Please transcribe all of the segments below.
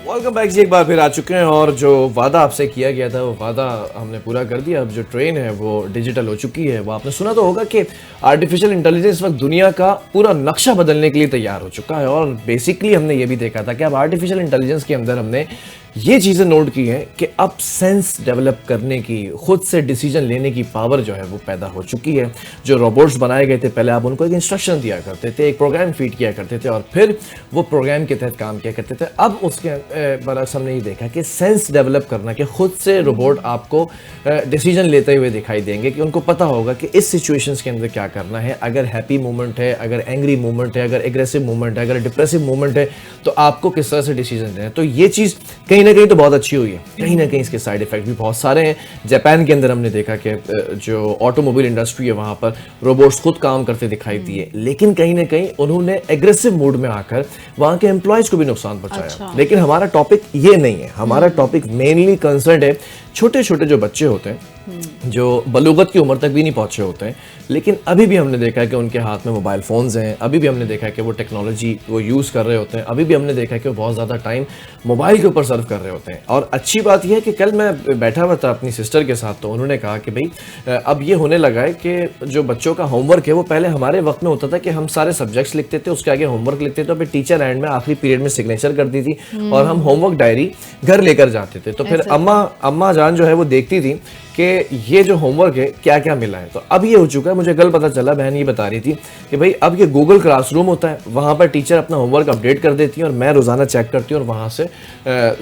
Welcome back जी, एक बार फिर आ चुके हैं और जो वादा आपसे किया गया था वो वादा हमने पूरा कर दिया। अब जो ट्रेन है वो डिजिटल हो चुकी है। वो आपने सुना तो होगा कि आर्टिफिशियल इंटेलिजेंस इस वक्त दुनिया का पूरा नक्शा बदलने के लिए तैयार हो चुका है। और बेसिकली हमने ये भी देखा था कि अब आर्टिफिशियल इंटेलिजेंस के अंदर हमने ये चीज़ें नोट की हैं कि अब सेंस डेवलप करने की, खुद से डिसीजन लेने की पावर जो है वो पैदा हो चुकी है। जो रोबोट्स बनाए गए थे पहले आप उनको एक इंस्ट्रक्शन दिया करते थे, एक प्रोग्राम फीड किया करते थे और फिर वो प्रोग्राम के तहत काम किया करते थे। अब उसके बरअक्स हमने ये देखा कि सेंस डेवलप करना, कि खुद से रोबोट आपको डिसीजन लेते हुए दिखाई देंगे, कि उनको पता होगा कि इस सिचुएशंस के अंदर क्या करना है। अगर हैप्पी मोमेंट है, अगर एंग्री मोमेंट है, अगर एग्रेसिव मोमेंट है, अगर डिप्रेसिव मोमेंट है, तो आपको किस तरह से डिसीजन लेना है। तो ये चीज़ कहीं ना कहीं तो बहुत अच्छी हुई है, कहीं ना कहीं इसके साइड इफेक्ट भी बहुत सारे हैं। जापान के अंदर हमने देखा कि जो ऑटोमोबाइल इंडस्ट्री है वहाँ पर रोबोट्स खुद काम करते दिखाई दिए, लेकिन कहीं ना कहीं उन्होंने एग्रेसिव मूड में आकर वहाँ के एम्प्लॉयज़ को भी नुकसान पहुँचाया। अच्छा। लेकिन हमारा टॉपिक ये नहीं है, हमारा टॉपिक मेनली कंसर्न है छोटे छोटे जो बच्चे होते हैं, जो बलूगत की उम्र तक भी नहीं पहुंचे होते हैं, लेकिन अभी भी हमने देखा है कि उनके हाथ में मोबाइल फ़ोन्स हैं। अभी भी हमने देखा है कि वो टेक्नोलॉजी वो यूज़ कर रहे होते हैं। अभी भी हमने देखा है कि वो बहुत ज़्यादा टाइम मोबाइल के ऊपर सर्व कर रहे होते हैं। और अच्छी बात यह है कि कल मैं बैठा हुआ था अपनी सिस्टर के साथ, तो उन्होंने कहा कि भाई अब ये होने लगा है कि जो बच्चों का होमवर्क है वो पहले हमारे वक्त में होता था कि हम सारे सब्जेक्ट्स लिखते थे, उसके आगे होमवर्क लिखते थे, तो फिर टीचर एंड में आखिरी पीरियड में सिग्नेचर करती थी और हम होमवर्क डायरी घर लेकर जाते थे। तो फिर अम्मा जान जो है वो देखती थी कि ये जो होमवर्क है क्या क्या मिला है। तो अब ये हो चुका है, मुझे कल पता चला, बहन ये बता रही थी कि भाई अब ये गूगल क्लासरूम होता है, वहाँ पर टीचर अपना होमवर्क अपडेट कर देती है और मैं रोजाना चेक करती हूँ और वहाँ से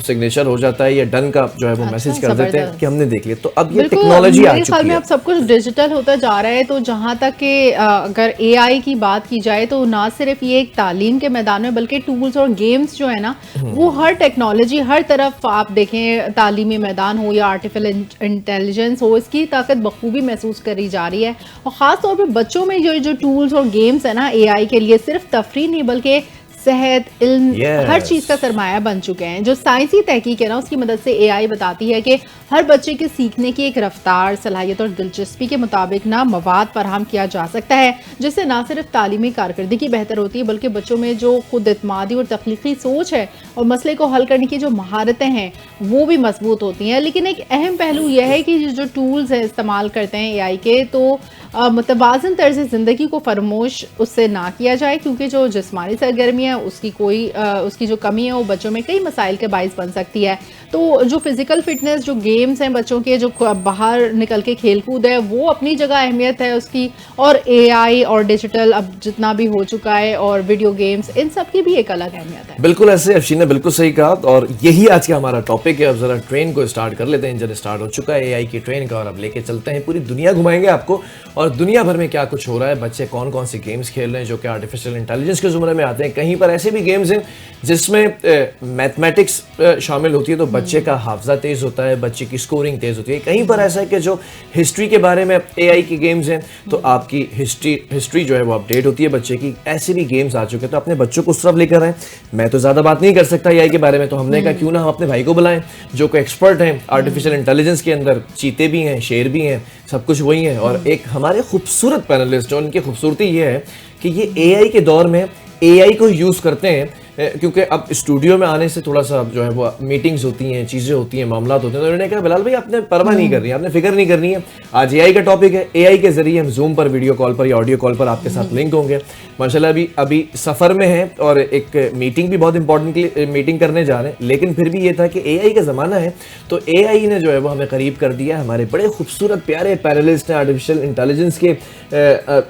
सिग्नेचर हो जाता है या डन का जो है वो मैसेज कर देते हैं कि हमने देख लिया। तो अब ये टेक्नोलॉजी आ चुकी है, अब सब कुछ डिजिटल होता जा रहा है। तो जहाँ तक कि अगर AI की बात की जाए तो ना सिर्फ ये एक तालीम के मैदान में बल्कि टूल्स और गेम्स जो है ना वो हर टेक्नोलॉजी हर तरफ आप देखें, तालीमी मैदान हो या आर्टिफिशियल इंटेलिजेंस हो, इसकी ताकत बखूबी महसूस करी जा रही है। और ख़ास तौर पे बच्चों में जो टूल्स और गेम्स है ना AI के लिए सिर्फ तफरीह नहीं बल्कि सेहत, इल्म, हर चीज़ का सरमाया बन चुके हैं। जो साइंसी तहकीक है ना उसकी मदद से AI बताती है कि हर बच्चे के सीखने की एक रफ्तार, सलाहियत और दिलचस्पी के मुताबिक ना मवाद फराहम किया जा सकता है, जिससे ना सिर्फ तालीमी कारकर्दगी बेहतर होती है बल्कि बच्चों में जो खुद एतमादी और तख्लीकी सोच है और मसले को हल करने की जो महारतें हैं वो भी मजबूत होती हैं। लेकिन एक अहम पहलू यह है कि जो टूल्स है इस्तेमाल करते हैं AI के, तो मुतवाज़न तर्ज़ ज़िंदगी को फरमोश उससे ना किया जाए, क्योंकि जो जिस्मानी सरगर्मी है उसकी जो कमी है वो बच्चों में कई मसाइल के बाइस बन सकती है। तो जो फिज़िकल फिटनेस, जो गेम्स हैं बच्चों के, जो बाहर निकल के खेल कूद है, वो अपनी जगह अहमियत है उसकी, और AI और डिजिटल अब जितना भी हो चुका है और वीडियो गेम्स, इन सब की भी एक अलग अहमियत है। बिल्कुल ऐसे अफशीन ने बिल्कुल सही कहा और यही आज का हमारा टॉपिक है। अब जरा ट्रेन को स्टार्ट कर लेते हैं। इंजन स्टार्ट हो चुका है AI की ट्रेन का और अब लेके चलते हैं, पूरी दुनिया घुमाएंगे आपको और दुनिया भर में क्या कुछ हो रहा है, बच्चे कौन कौन सी गेम्स खेल रहे हैं जो कि आर्टिफिशियल इंटेलिजेंस के ज़ुमरे में आते हैं। कहीं पर ऐसे भी गेम्स हैं जिसमें मैथमेटिक्स शामिल होती है, तो बच्चे का हाफजा तेज होता है, बच्चे की स्कोरिंग तेज होती है। कहीं पर ऐसा है कि जो हिस्ट्री के बारे में AI की गेम्स हैं, तो आपकी हिस्ट्री जो है वो अपडेट होती है बच्चे की। ऐसे भी गेम्स आ चुके हैं, तो अपने बच्चों को उस तरफ लेकर आए। मैं तो ज़्यादा बात नहीं कर सकता AI के बारे में, तो हमने कहा क्यों ना हम अपने भाई को बुलाएं जो कोई एक्सपर्ट हैं आर्टिफिशियल इंटेलिजेंस के अंदर। चीते भी हैं, शेर भी हैं, सब कुछ वही है। और एक हमारे खूबसूरत पैनलिस्ट, और उनकी खूबसूरती ये है कि ये AI के दौर में AI को यूज़ करते हैं, क्योंकि अब स्टूडियो में आने से थोड़ा सा जो है वो मीटिंग्स होती हैं, चीज़ें होती हैं, मामलात होते हैं। तो उन्होंने कहा बिलाल भाई आपने परवाह नहीं करनी है, आपने फिक्र नहीं करनी है, आज AI का टॉपिक है। AI के जरिए हम जूम पर, वीडियो कॉल पर या ऑडियो कॉल पर आपके साथ लिंक होंगे। माशाल्लाह अभी सफ़र में है और एक मीटिंग भी बहुत इंपॉर्टेंट मीटिंग करने जा रहे हैं, लेकिन फिर भी ये था कि AI का ज़माना है तो AI ने जो है वो हमें करीब कर दिया। हमारे बड़े खूबसूरत प्यारे पैनलिस्ट हैं आर्टिफिशियल इंटेलिजेंस के,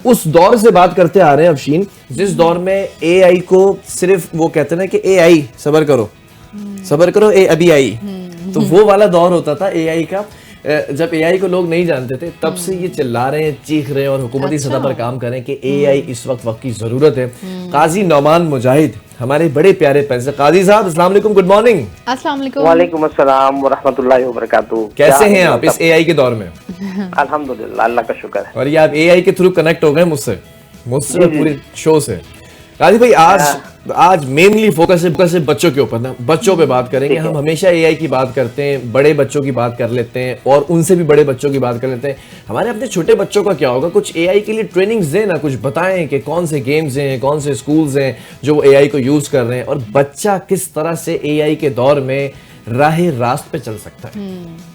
उस दौर से बात करते आ रहे हैं अफशीन जिस दौर में AI को सिर्फ वो कहते हैं ना कि AI सबर करो अभी आई, तो वो वाला दौर होता था AI का। जब AI को लोग नहीं जानते थे, तब से ये चिल्ला रहे हैं, चीख रहे हैं और हुकूमती सतह पर काम करें कि AI इस वक्त की जरूरत है। काजी नौमान मुजाहिद हमारे बड़े प्यारे पैसे काजी साहब, अस्सलाम वालेकुम, गुड मॉर्निंग। अस्सलाम वालेकुम। वालेकुम अस्सलाम व रहमतुल्लाहि व बरकातुहू। कैसे हैं आप इस AI के दौर में? अल्हम्दुलिल्लाह, अल्लाह का शुक्र है। और ये आप AI के थ्रू कनेक्ट हो गए मुझसे पूरे शो से। राजीव भाई, आज मेनली फोकस है बच्चों के ऊपर ना, बच्चों पे बात करेंगे हम। हमेशा एआई की बात करते हैं, बड़े बच्चों की बात कर लेते हैं और उनसे भी बड़े बच्चों की बात कर लेते हैं। हमारे अपने छोटे बच्चों का क्या होगा? कुछ एआई के लिए ट्रेनिंग्स दें ना, कुछ बताएं कि कौन से गेम्स हैं, कौन से स्कूल्स हैं जो एआई को यूज कर रहे हैं और बच्चा किस तरह से एआई के दौर में राह रास्त पे चल सकता है।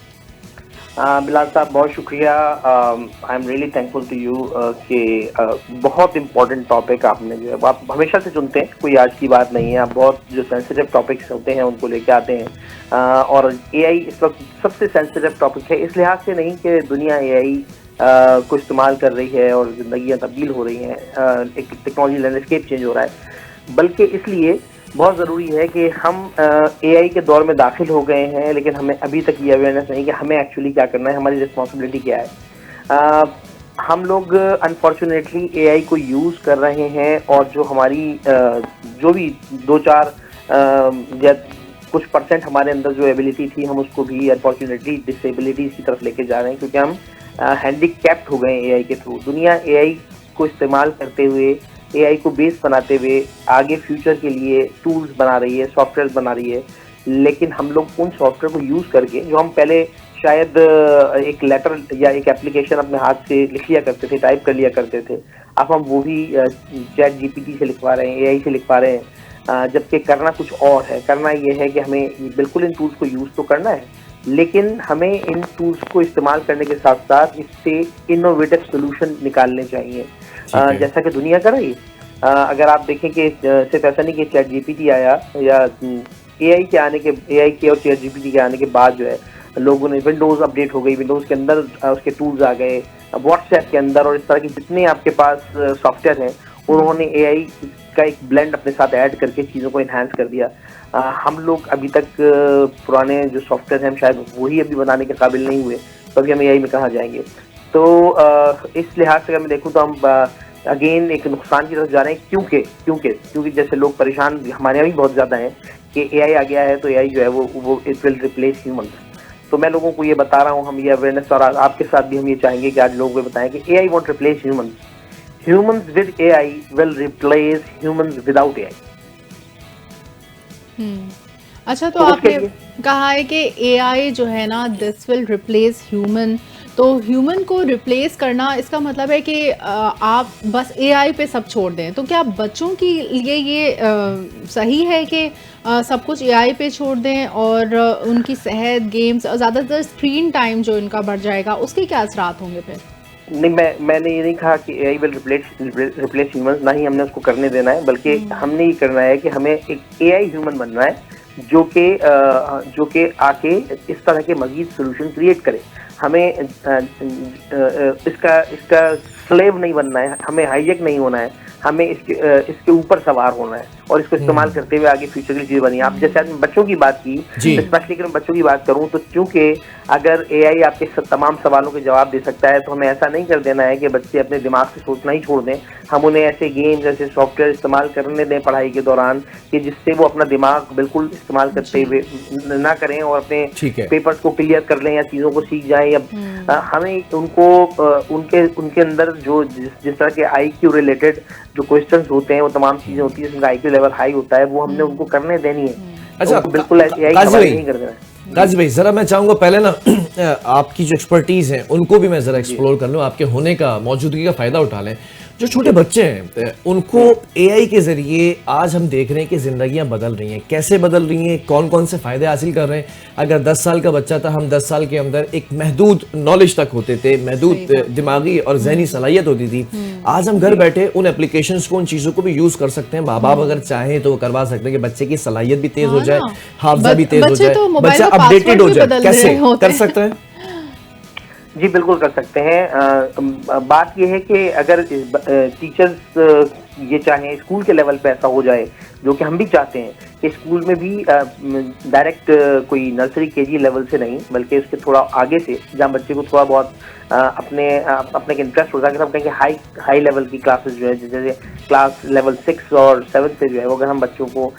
बिलाल साहब, बहुत शुक्रिया। I am really thankful to you कि बहुत इम्पोर्टेंट टॉपिक आपने जो है वो आप हमेशा से चुनते हैं, कोई आज की बात नहीं है। आप बहुत जो सेंसिटिव टॉपिक्स होते हैं उनको लेके आते हैं और एआई इस वक्त सबसे सेंसिटिव टॉपिक है, इस लिहाज से नहीं कि दुनिया एआई को इस्तेमाल कर रही है और जिंदगियां तब्दील हो रही हैं, एक टेक्नोलॉजी लैंडस्केप चेंज हो रहा है, बल्कि इसलिए बहुत ज़रूरी है कि हम एआई के दौर में दाखिल हो गए हैं, लेकिन हमें अभी तक ये अवेयरनेस नहीं कि हमें एक्चुअली क्या करना है, हमारी रिस्पॉन्सिबिलिटी क्या है। हम लोग अनफॉर्चुनेटली एआई को यूज़ कर रहे हैं और जो हमारी जो भी 2-4 या कुछ परसेंट हमारे अंदर जो एबिलिटी थी, हम उसको भी अनफॉर्चुनेटली डिसेबिलिटीज़ की तरफ लेके जा रहे हैं, क्योंकि हम हैंडीकैप्ड हो गए हैं एआई के थ्रू। दुनिया एआई को इस्तेमाल करते हुए, एआई को बेस बनाते हुए आगे फ्यूचर के लिए टूल्स बना रही है, सॉफ्टवेयर बना रही है, लेकिन हम लोग उन सॉफ्टवेयर को यूज़ करके, जो हम पहले शायद एक लेटर या एक एप्लीकेशन अपने हाथ से लिख लिया करते थे, टाइप कर लिया करते थे, अब हम वो भी चैट जीपीटी से लिखवा रहे हैं, एआई से लिखवा रहे हैं, जबकि करना कुछ और है। करना ये है कि हमें बिल्कुल इन टूल्स को यूज़ तो करना है, लेकिन हमें इन टूल्स को इस्तेमाल करने के साथ साथ इससे इनोवेटिव सोल्यूशन निकालने चाहिए, जैसा कि दुनिया कर रही है। अगर आप देखें कि सिर्फ ऐसा नहीं कि चैट जीपीटी आया या एआई के और चैट जीपीटी के आने के बाद जो है लोगों ने विंडोज़ अपडेट हो गई, विंडोज़ के अंदर उसके टूल्स आ गए, व्हाट्सएप के अंदर और इस तरह के जितने आपके पास सॉफ्टवेयर हैं, उन्होंने एआई का एक ब्लेंड अपने साथ ऐड करके चीज़ों को इन्हांस कर दिया। हम लोग अभी तक पुराने जो सॉफ्टवेयर हैं शायद वही अभी बनाने के काबिल नहीं हुए, तो अभी हम एआई में कहाँ जाएंगे। तो इस लिहाज से अगर मैं देखूँ तो हम अगेन एक नुकसान की तरफ जा रहे हैं, क्योंकि जैसे लोग परेशान हमारे यहाँ भी बहुत ज़्यादा हैं कि एआई आ गया है तो एआई जो है वो इट विल रिप्लेस ह्यूमंस। तो मैं लोगों को ये बता रहा हूँ, हम ये अवेयरनेस और आपके साथ भी हम ये चाहेंगे कि आज लोगों को बताएं कि AI won't replace humans, humans with AI will replace humans without AI. अच्छा, तो आपने कहा है कि एआई जो है ना, दिस विल रिप्लेस ह्यूमन, तो ह्यूमन को रिप्लेस करना इसका मतलब है कि आप बस एआई पे सब छोड़ दें। तो क्या बच्चों के लिए ये सही है कि सब कुछ एआई पे छोड़ दें और उनकी सेहत, गेम्स और ज़्यादातर स्क्रीन टाइम जो इनका बढ़ जाएगा, उसके क्या असरात होंगे फिर? नहीं, मैंने ये नहीं कहा कि एआई विल रिप्लेस ह्यूमंस, ना ही हमने उसको करने देना है, बल्कि हमने ये करना है कि हमें एक एआई ह्यूमन बनना है जो कि आके इस तरह के मजीद सोल्यूशन क्रिएट करे। हमें इसका स्लेव नहीं बनना है, हमें हाईजेक नहीं होना है, हमें इसके ऊपर सवार होना है और इसको इस्तेमाल करते हुए आगे फ्यूचर की चीज़ बनी। आप जैसे आज बच्चों की बात की, स्पेशली अगर मैं बच्चों की बात करूं तो चूंकि अगर एआई आपके तमाम सवालों के जवाब दे सकता है, तो हमें ऐसा नहीं कर देना है कि बच्चे अपने दिमाग से सोचना ही छोड़ दें। हम उन्हें ऐसे गेम्स, ऐसे सॉफ्टवेयर इस्तेमाल करने दें पढ़ाई के दौरान कि जिससे वो अपना दिमाग बिल्कुल इस्तेमाल करते हुए ना करें और अपने पेपर्स को क्लियर कर लें या चीज़ों को सीख जाएं। या हमें उनको उनके अंदर जो जिस तरह के IQ रिलेटेड जो क्वेश्चंस होते हैं, वो तमाम चीजें होती है जिसमें IQ लेवल हाई होता है, वो हमने उनको करने देनी है। अच्छा, तो बिल्कुल नहीं कर देना। काजी भाई, जरा मैं चाहूंगा पहले ना आपकी जो एक्सपर्टीज है उनको भी मैं जरा एक्सप्लोर कर लूं, आपके होने का, मौजूदगी का फायदा उठा लें। जो छोटे बच्चे हैं उनको एआई के जरिए आज हम देख रहे हैं कि जिंदगियां बदल रही हैं, कैसे बदल रही हैं, कौन कौन से फायदे हासिल कर रहे हैं। अगर 10 साल का बच्चा था, हम 10 साल के अंदर एक महदूद नॉलेज तक होते थे, महदूद दिमागी और जहनी सलाहियत होती थी। आज हम घर बैठे उन एप्लीकेशंस को, उन चीजों को भी यूज कर सकते हैं। माँ बाप अगर चाहें तो वो करवा सकते हैं कि बच्चे की सलाहियत भी तेज हो जाए, हाफजा भी तेज हो जाए, बच्चा अपडेटेड हो जाए। कैसे कर सकते हैं? जी बिल्कुल कर सकते हैं। बात यह है कि अगर टीचर्स ये चाहें, स्कूल के लेवल पे ऐसा हो जाए, जो कि हम भी चाहते हैं कि स्कूल में भी डायरेक्ट कोई नर्सरी केजी लेवल से नहीं, बल्कि उसके थोड़ा आगे से, जहाँ बच्चे को थोड़ा बहुत अपने इंटरेस्ट होता है। अगर हम कहेंगे हाई लेवल की क्लासेस जो है, जैसे क्लास लेवल 6 और 7 से जो है, वो अगर हम बच्चों को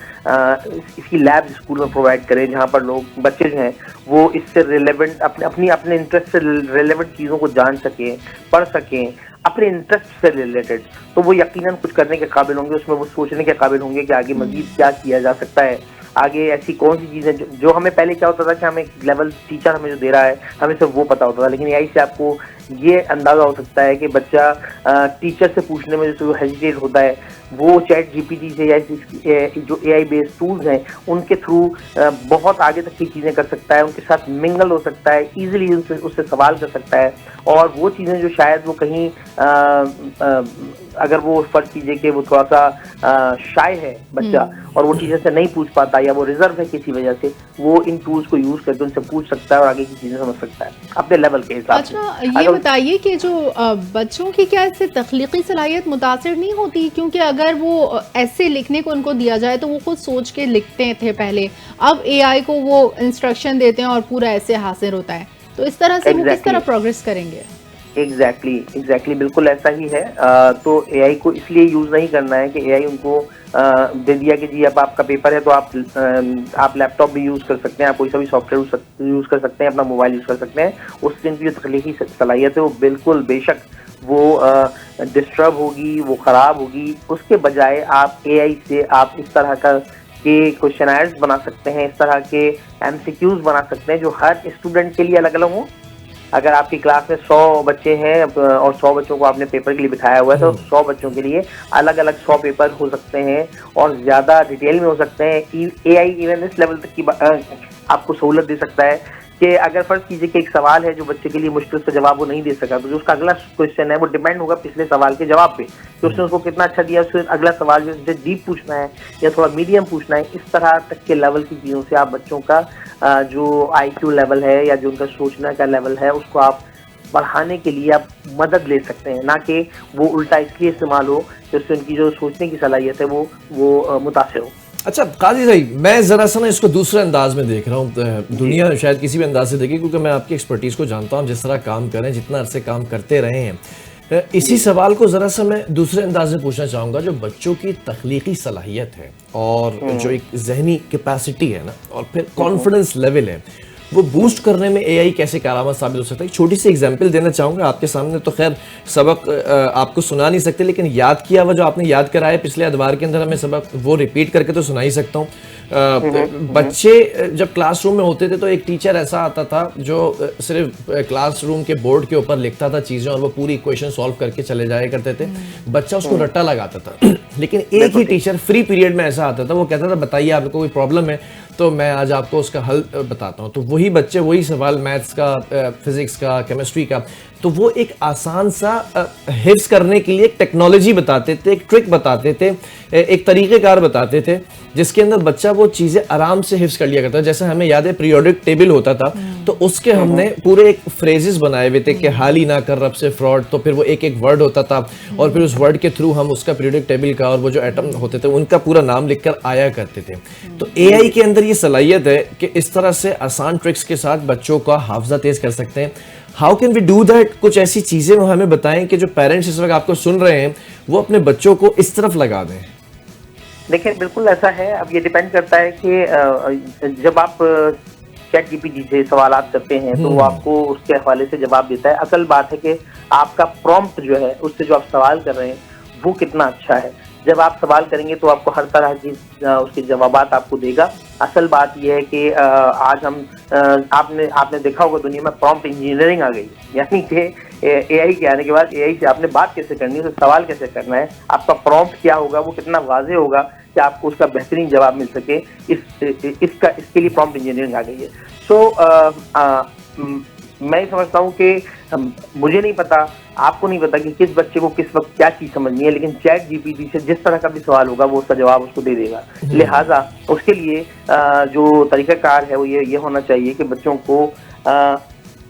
इसकी लैब स्कूल में प्रोवाइड करें, जहाँ पर लोग बच्चे जो हैं वो इससे रिलेवेंट अपने इंटरेस्ट से रिलेवेंट चीज़ों को जान सकें, पढ़ सकें अपने इंटरेस्ट से रिलेटेड, तो वो यकीनन कुछ करने के काबिल होंगे, उसमें वो सोचने के काबिल होंगे कि आगे मजीद क्या किया जा सकता है, आगे ऐसी कौन सी चीज़ें जो हमें पहले क्या होता था कि हमें लेवल टीचर हमें जो दे रहा है हमें सिर्फ वो पता होता था, लेकिन यही से आपको ये अंदाज़ा हो सकता है कि बच्चा टीचर से पूछने में जो हेजिटेट होता है, वो चैट जीपीटी से या जो एआई बेस्ड टूल्स हैं उनके थ्रू बहुत आगे तक की चीज़ें कर सकता है, उनके साथ मिंगल हो सकता है, ईजिली उससे सवाल कर सकता है, और वो चीज़ें जो शायद वो कहीं अगर वो फर्ज कीजिए कि वो थोड़ा सा शाय है बच्चा और वो टीचर से नहीं पूछ पाता या वो रिजर्व है किसी वजह से, वो इन टूल्स को यूज करके उनसे पूछ सकता है और आगे की चीजें समझ सकता है अपने लेवल के हिसाब से। अच्छा, ये बताइए कि जो बच्चों की क्या इससे तख्लीकी सलाहियत मुतासिर नहीं होती? क्योंकि अगर वो ऐसे लिखने को उनको दिया जाए तो वो खुद सोच के लिखते थे पहले, अब एआई को वो इंस्ट्रक्शन देते हैं और पूरा ऐसे हासिल होता है, तो इस तरह से वो किस तरह प्रोग्रेस करेंगे? एग्जैक्टली बिल्कुल ऐसा ही है। तो एआई को इसलिए यूज नहीं करना है कि एआई उनको दे दिया कि जी अब आपका पेपर है तो आप लैपटॉप भी यूज कर सकते हैं, आप कोई सा भी सॉफ्टवेयर यूज कर सकते हैं, अपना मोबाइल यूज कर सकते हैं। उस दिन की जो तख्लीकी सलाहियत है वो बिल्कुल बेशक वो डिस्टर्ब होगी, वो खराब होगी। उसके बजाय आप एआई से आप इस तरह का के क्वेश्चनर्स बना सकते हैं, इस तरह के एमसीक्यूज बना सकते हैं जो हर स्टूडेंट के लिए अलग अलग हों। अगर आपकी क्लास में 100 बच्चे हैं और 100 बच्चों को आपने पेपर के लिए बिठाया हुआ है तो 100 बच्चों के लिए अलग अलग 100 पेपर हो सकते हैं और ज़्यादा डिटेल में हो सकते हैं। एआई इवन इस लेवल तक की आपको सहूलत दे सकता है कि अगर फर्ज कीजिए कि एक सवाल है जो बच्चे के लिए मुश्किल से जवाब वो नहीं दे सका, तो जो उसका अगला क्वेश्चन है वो डिपेंड होगा पिछले सवाल के जवाब पे कि उसने उसको कितना अच्छा दिया, उससे अगला सवाल जो उसे डीप पूछना है या थोड़ा मीडियम पूछना है। इस तरह तक के लेवल की चीज़ों से आप बच्चों का जो आईक्यू लेवल है या जो उनका सोचने का लेवल है उसको आप बढ़ाने के लिए आप मदद ले सकते हैं, ना कि वो उल्टा इसलिए इस्तेमाल हो कि उससे उनकी जो सोचने की सलाहियत है वो मुतासिर हो। अच्छा काजी भाई, मैं ज़रा सा ना इसको दूसरे अंदाज में देख रहा हूँ। दुनिया शायद किसी भी अंदाज से देखे, क्योंकि मैं आपकी एक्सपर्टीज़ को जानता हूँ, जिस तरह काम कर रहे हैं, जितना अरसे काम करते रहे हैं। इसी सवाल को ज़रा सा मैं दूसरे अंदाज में पूछना चाहूँगा। जो बच्चों की तख्लीकी सलाहियत है और जो एक जहनी कैपेसिटी है ना, और फिर कॉन्फिडेंस लेवल है, वो बूस्ट करने में एआई कैसे कारआमद साबित हो सकता है? एक छोटी सी एग्जांपल देना चाहूँगा आपके सामने। तो खैर सबक आपको सुना नहीं सकते, लेकिन याद किया हुआ जो आपने याद कराया पिछले अदवार के अंदर हमें सबक, वो रिपीट करके तो सुना ही सकता हूँ। बच्चे जब क्लासरूम में होते थे तो एक टीचर ऐसा आता था जो सिर्फ क्लासरूम के बोर्ड के ऊपर लिखता था चीज़ें और वो पूरी इक्वेशन सॉल्व करके चले जाया करते थे। बच्चा उसको रट्टा लगाता था। लेकिन एक ही टीचर फ्री पीरियड में ऐसा आता था, वो कहता था बताइए आपको कोई प्रॉब्लम है तो मैं आज आपको उसका हल बताता हूँ। तो वही बच्चे वही सवाल मैथ्स का, फिजिक्स का, केमिस्ट्री का, तो वो एक आसान सा हिफ्ज़ करने के लिए एक टेक्नोलॉजी बताते थे, एक ट्रिक बताते थे, एक तरीक़ेकार बताते थे जिसके अंदर बच्चा वो चीज़ें आराम से हिफ्ज़ कर लिया करता था। जैसे हमें याद है पीरियोडिक टेबल होता था, तो उसके हमने पूरे एक फ्रेजेस बनाए हुए थे कि हाल ही ना कर रब से फ्रॉड, तो फिर वो एक एक वर्ड होता था और फिर उस वर्ड के थ्रू हम उसका पीरियोडिक टेबल का और वो जो एटम होते थे उनका पूरा नाम लिखकर आया करते थे। तो एआई के अंदर ये सलाहियत है कि इस तरह से आसान ट्रिक्स के साथ बच्चों का हाफजा तेज कर सकते हैं। How can we do that? कुछ ऐसी चीज़ें वो हमें बताएं कि जो पेरेंट्स इस वक्त आपको सुन रहे हैं वो अपने बच्चों को इस तरफ लगा दें। देखिए बिल्कुल ऐसा है। अब ये डिपेंड करता है कि जब आप चैट जीपीटी से सवालात करते हैं तो वो आपको उसके हवाले से जवाब देता है। असल बात है कि आपका प्रॉम्प्ट जो है, उससे जो आप सवाल कर रहे हैं वो कितना अच्छा है। जब आप सवाल करेंगे तो आपको हर तरह की उसके जवाबात आपको देगा। असल बात यह है कि आज हम आपने देखा होगा दुनिया में प्रॉम्प्ट इंजीनियरिंग आ गई, यानी कि एआई के आने के बाद एआई से आपने बात कैसे करनी है, उससे सवाल कैसे करना है, आपका प्रॉम्प्ट क्या होगा, वो कितना वाज़ेह होगा कि आपको उसका बेहतरीन जवाब मिल सके। इसके लिए प्रॉम्प्ट इंजीनियरिंग आ गई है। सो मैं समझता हूँ कि मुझे नहीं पता, आपको नहीं पता कि किस बच्चे को किस वक्त क्या चीज़ समझनी है, लेकिन चैट जीपीटी से जिस तरह का भी सवाल होगा वो उसका जवाब उसको दे देगा। लिहाजा उसके लिए जो तरीक़ाकार है वो ये होना चाहिए कि बच्चों को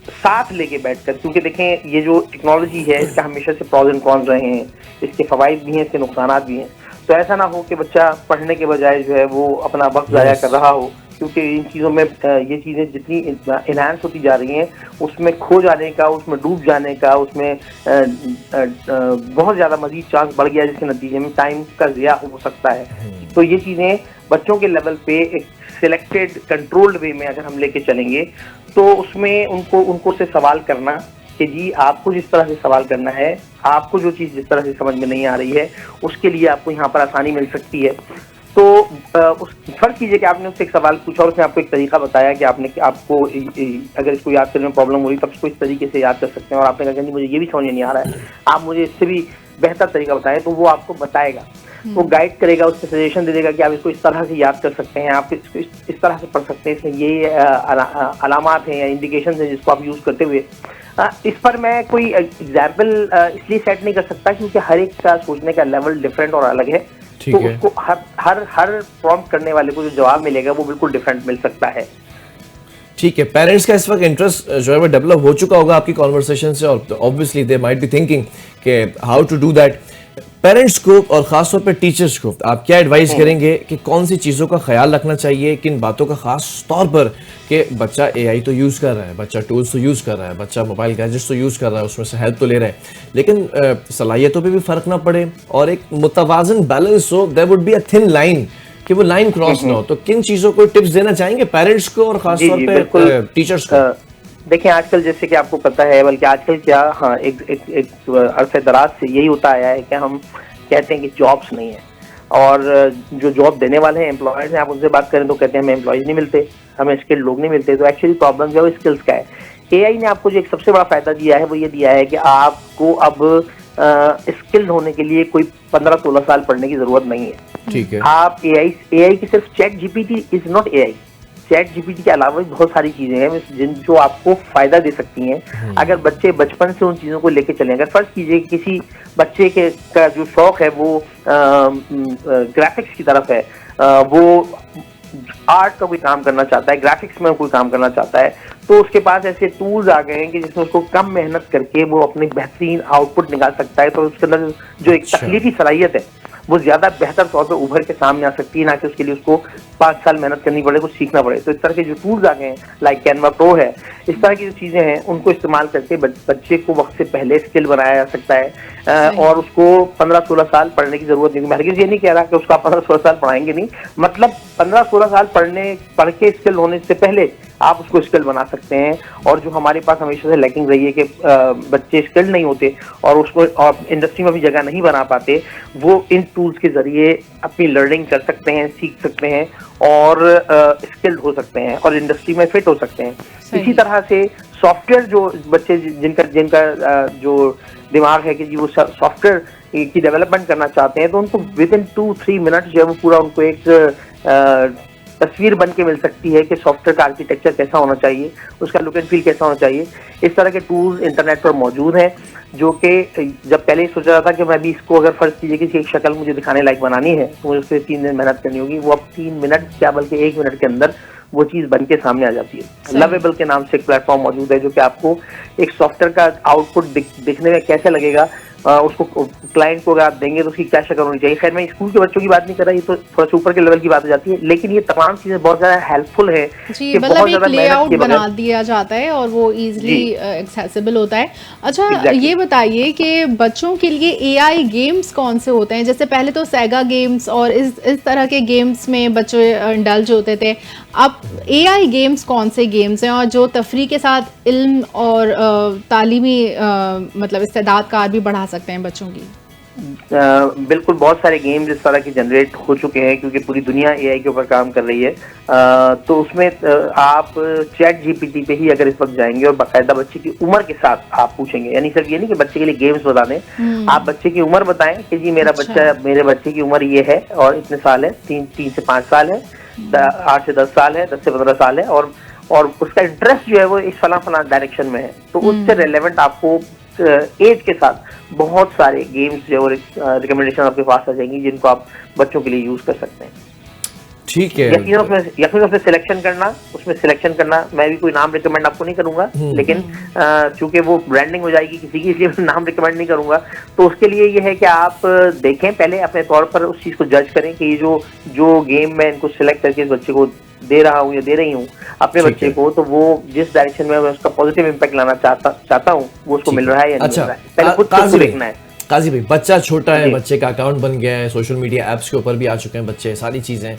साथ लेके बैठकर, क्योंकि देखें ये जो टेक्नोलॉजी है इसका हमेशा से प्रॉज एंड कॉन्स रहे हैं, इसके फ़वाइद भी हैं, इसके नुकसानात भी हैं। तो ऐसा ना हो कि बच्चा पढ़ने के बजाय जो है वो अपना वक्त ज़ाया कर रहा हो, क्योंकि इन चीज़ों में ये चीज़ें जितनी इन्हांस होती जा रही हैं, उसमें खो जाने का, उसमें डूब जाने का, उसमें बहुत ज़्यादा मजीद चांस बढ़ गया, जिसके नतीजे में टाइम का ज़िया हो सकता है। तो ये चीज़ें बच्चों के लेवल पे एक सिलेक्टेड कंट्रोल्ड वे में अगर हम लेके चलेंगे, तो उसमें उनको से सवाल करना कि जी आपको जिस तरह से सवाल करना है, आपको जो चीज़ जिस तरह से समझ में नहीं आ रही है, उसके लिए आपको यहाँ पर आसानी मिल सकती है। तो उस फर्क कीजिए कि आपने उससे एक सवाल पूछा और उसने आपको एक तरीका बताया कि आपको अगर इसको याद करने में प्रॉब्लम हो रही तो आप इसको इस तरीके से याद कर सकते हैं, और आपने कहा कि नहीं मुझे ये भी समझ में नहीं आ रहा है, आप मुझे इससे भी बेहतर तरीका बताएं, तो वो आपको बताएगा, वो गाइड करेगा, उससे सजेशन दे देगा कि आप इसको इस तरह से याद कर सकते हैं, आप इसको इस तरह से पढ़ सकते हैं, इसमें ये अलामात हैं या इंडिकेशन हैं जिसको आप यूज़ करते हुए। इस पर मैं कोई एग्जाम्पल इसलिए सेट नहीं कर सकता क्योंकि हर एक का सोचने का लेवल डिफरेंट और अलग है, तो उसको हर प्रॉम्प्ट करने वाले को जो जवाब मिलेगा वो बिल्कुल डिफरेंट मिल सकता है। ठीक है, पेरेंट्स का इस वक्त इंटरेस्ट जो है वो डेवलप हो चुका होगा आपकी कॉन्वर्सेशन से, और obviously they might be thinking कि how to do that. Parents को और खासतौर पर टीचर्स को आप क्या एडवाइस करेंगे कि कौन सी चीज़ों का ख्याल रखना चाहिए, किन बातों का खास तौर पर कि बच्चा एआई तो यूज़ कर रहा है, बच्चा टूल्स तो यूज़ कर रहा है, बच्चा मोबाइल गैजेट्स तो यूज़ कर रहा है, उसमें से हेल्प तो ले रहा है, लेकिन सलाहियतों पे भी फ़र्क ना पड़े और एक मुतवाज़न बैलेंस हो, there would be a thin line कि वो लाइन क्रॉस ना हो। तो किन चीज़ों को टिप्स देना चाहेंगे पेरेंट्स को और खासतौर पर टीचर्स को? देखिए आजकल जैसे कि आपको पता है, बल्कि आजकल क्या, हाँ, एक अरसे दराज से यही होता आया है कि हम कहते हैं कि जॉब्स नहीं है, और जो जॉब देने वाले हैं एम्प्लॉयर्स हैं, आप उनसे बात करें तो कहते हैं हमें एम्प्लॉयज नहीं मिलते, हमें स्किल्ड लोग नहीं मिलते। तो एक्चुअली प्रॉब्लम जो है वो स्किल्स का है। एआई ने आपको जो एक सबसे बड़ा फायदा दिया है वो ये दिया है कि आपको अब स्किल्ड होने के लिए कोई 15-16 साल पढ़ने की जरूरत नहीं है। ठीक है, आप एआई की सिर्फ chat GPT is not AI, chat GPT के अलावा भी बहुत सारी चीजें हैं जो आपको फायदा दे सकती हैं अगर बच्चे बचपन से उन चीजों को लेके चलें। अगर फर्ज कीजिए किसी बच्चे का जो शौक है वो ग्राफिक्स की तरफ है, वो आर्ट का कोई काम करना चाहता है, ग्राफिक्स में कोई काम करना चाहता है, तो उसके पास ऐसे टूल्स आ गए हैं कि जिसमें उसको कम मेहनत करके वो अपनी बेहतरीन आउटपुट निकाल सकता है। तो उसके अंदर जो एक तकलीफी सलाहियत है वो ज्यादा बेहतर तौर पे उभर के सामने आ सकती है, ना कि उसके लिए उसको 5 साल मेहनत करनी पड़े, कुछ सीखना पड़े। तो इस तरह के जो टूल्स आ गए हैं लाइक कैनवा प्रो है, इस तरह की जो चीजें हैं उनको इस्तेमाल करके बच्चे को वक्त से पहले स्किल बनाया जा सकता है, और उसको 15-16 साल पढ़ने की जरूरत नहीं। मैं हरगिज़ ये नहीं कह रहा कि उसको आप 15-16 साल पढ़ाएंगे नहीं, मतलब 15-16 साल पढ़ के स्किल होने से पहले आप उसको स्किल बना सकते हैं। और जो हमारे पास हमेशा से लैकिंग रही है कि बच्चे स्किल्ड नहीं होते और उसको और इंडस्ट्री में भी जगह नहीं बना पाते, वो इन टूल्स के जरिए अपनी लर्निंग कर सकते हैं, सीख सकते हैं और स्किल्ड हो सकते हैं और इंडस्ट्री में फिट हो सकते हैं। इसी तरह से सॉफ्टवेयर जो बच्चे जिनका जो दिमाग है कि जी वो सॉफ्टवेयर की डेवलपमेंट करना चाहते हैं, तो उनको विद इन 2-3 मिनट जो है वो पूरा उनको एक तस्वीर बन के मिल सकती है कि सॉफ्टवेयर का आर्किटेक्चर कैसा होना चाहिए, उसका लुक एंड फील कैसा होना चाहिए। इस तरह के टूल्स इंटरनेट पर मौजूद हैं, जो कि जब पहले सोचा रहा था कि मैं भी इसको अगर फर्ज कीजिए किसी एक शक्ल मुझे दिखाने लायक बनानी है तो मुझे उससे 3 दिन मेहनत करनी होगी, वो अब 3 मिनट क्या बल्कि 1 मिनट के अंदर वो चीज़ बन के सामने आ जाती है। लवेबल के नाम से एक प्लेटफॉर्म मौजूद है जो कि आपको एक सॉफ्टवेयर का आउटपुट दिखने में कैसे लगेगा, उसको क्लाइंट को अगर आप देंगे तो उसकी क्या शक्ल होनी चाहिए। खैर मैं स्कूल के बच्चों की बात नहीं कर रहा, ये तो थोड़ा सा ऊपर के लेवल की बात हो जाती है, लेकिन ये तमाम चीजें बहुत ज्यादा हेल्पफुल है जी, मतलब एक लेआउट बना दिया जाता है और वो इजीली एक्सेसिबल होता है। अच्छा ये बताइए कि बच्चों के लिए एआई गेम्स कौन से होते हैं? जैसे पहले तो सेगा गेम्स और इस तरह के गेम्स में बच्चे इंडल्ज होते थे, अब एआई गेम्स कौन से गेम्स हैं और जो तफरी के साथ इल्म और तालीमी मतलब इस्तेदाद कार भी बढ़ा सकते हैं बच्चों की? बिल्कुल, बहुत सारे गेम्स इस तरह के जनरेट हो चुके हैं क्योंकि पूरी दुनिया एआई के ऊपर काम कर रही है। तो उसमें आप चैट जीपीटी पे ही अगर इस वक्त जाएंगे और बाकायदा बच्चे की उम्र के साथ आप पूछेंगे, यानी सिर्फ ये नहीं कि बच्चे के लिए गेम्स बता दें, आप बच्चे की उम्र बताएं कि जी मेरे बच्चे की उम्र ये है और इतने साल है, 3 से 5 साल है, 8 से 10 साल है, 10 से 15 साल है, और उसका इंटरेस्ट जो है वो इस फला डायरेक्शन में है। तो उससे रिलेवेंट आपको एज के साथ बहुत सारे गेम्स जो रिकमेंडेशन आपके पास आ जाएंगी जिनको आप बच्चों के लिए यूज कर सकते हैं। ठीक है। यकीन उसमें सिलेक्शन करना, मैं भी कोई नाम रिकमेंड आपको नहीं करूंगा, लेकिन चूंकि वो ब्रांडिंग हो जाएगी किसी की, इसलिए मैं नाम रिकमेंड नहीं करूंगा। तो उसके लिए ये है कि आप देखें, पहले अपने तौर पर उस चीज को जज करें कि ये जो गेम मैं इनको सिलेक्ट करके इस बच्चे को दे रहा हूँ या दे रही हूँ अपने बच्चे को, तो वो जिस डायरेक्शन में मैं उसका पॉजिटिव इम्पैक्ट लाना चाहता हूँ वो उसको मिल रहा है या नहीं मिल रहा है, पहले खुद को देखना है। काजी भाई, बच्चा छोटा है, बच्चे का अकाउंट बन गया है, सोशल मीडिया एप्स के ऊपर भी आ चुके हैं बच्चे, सारी चीजें।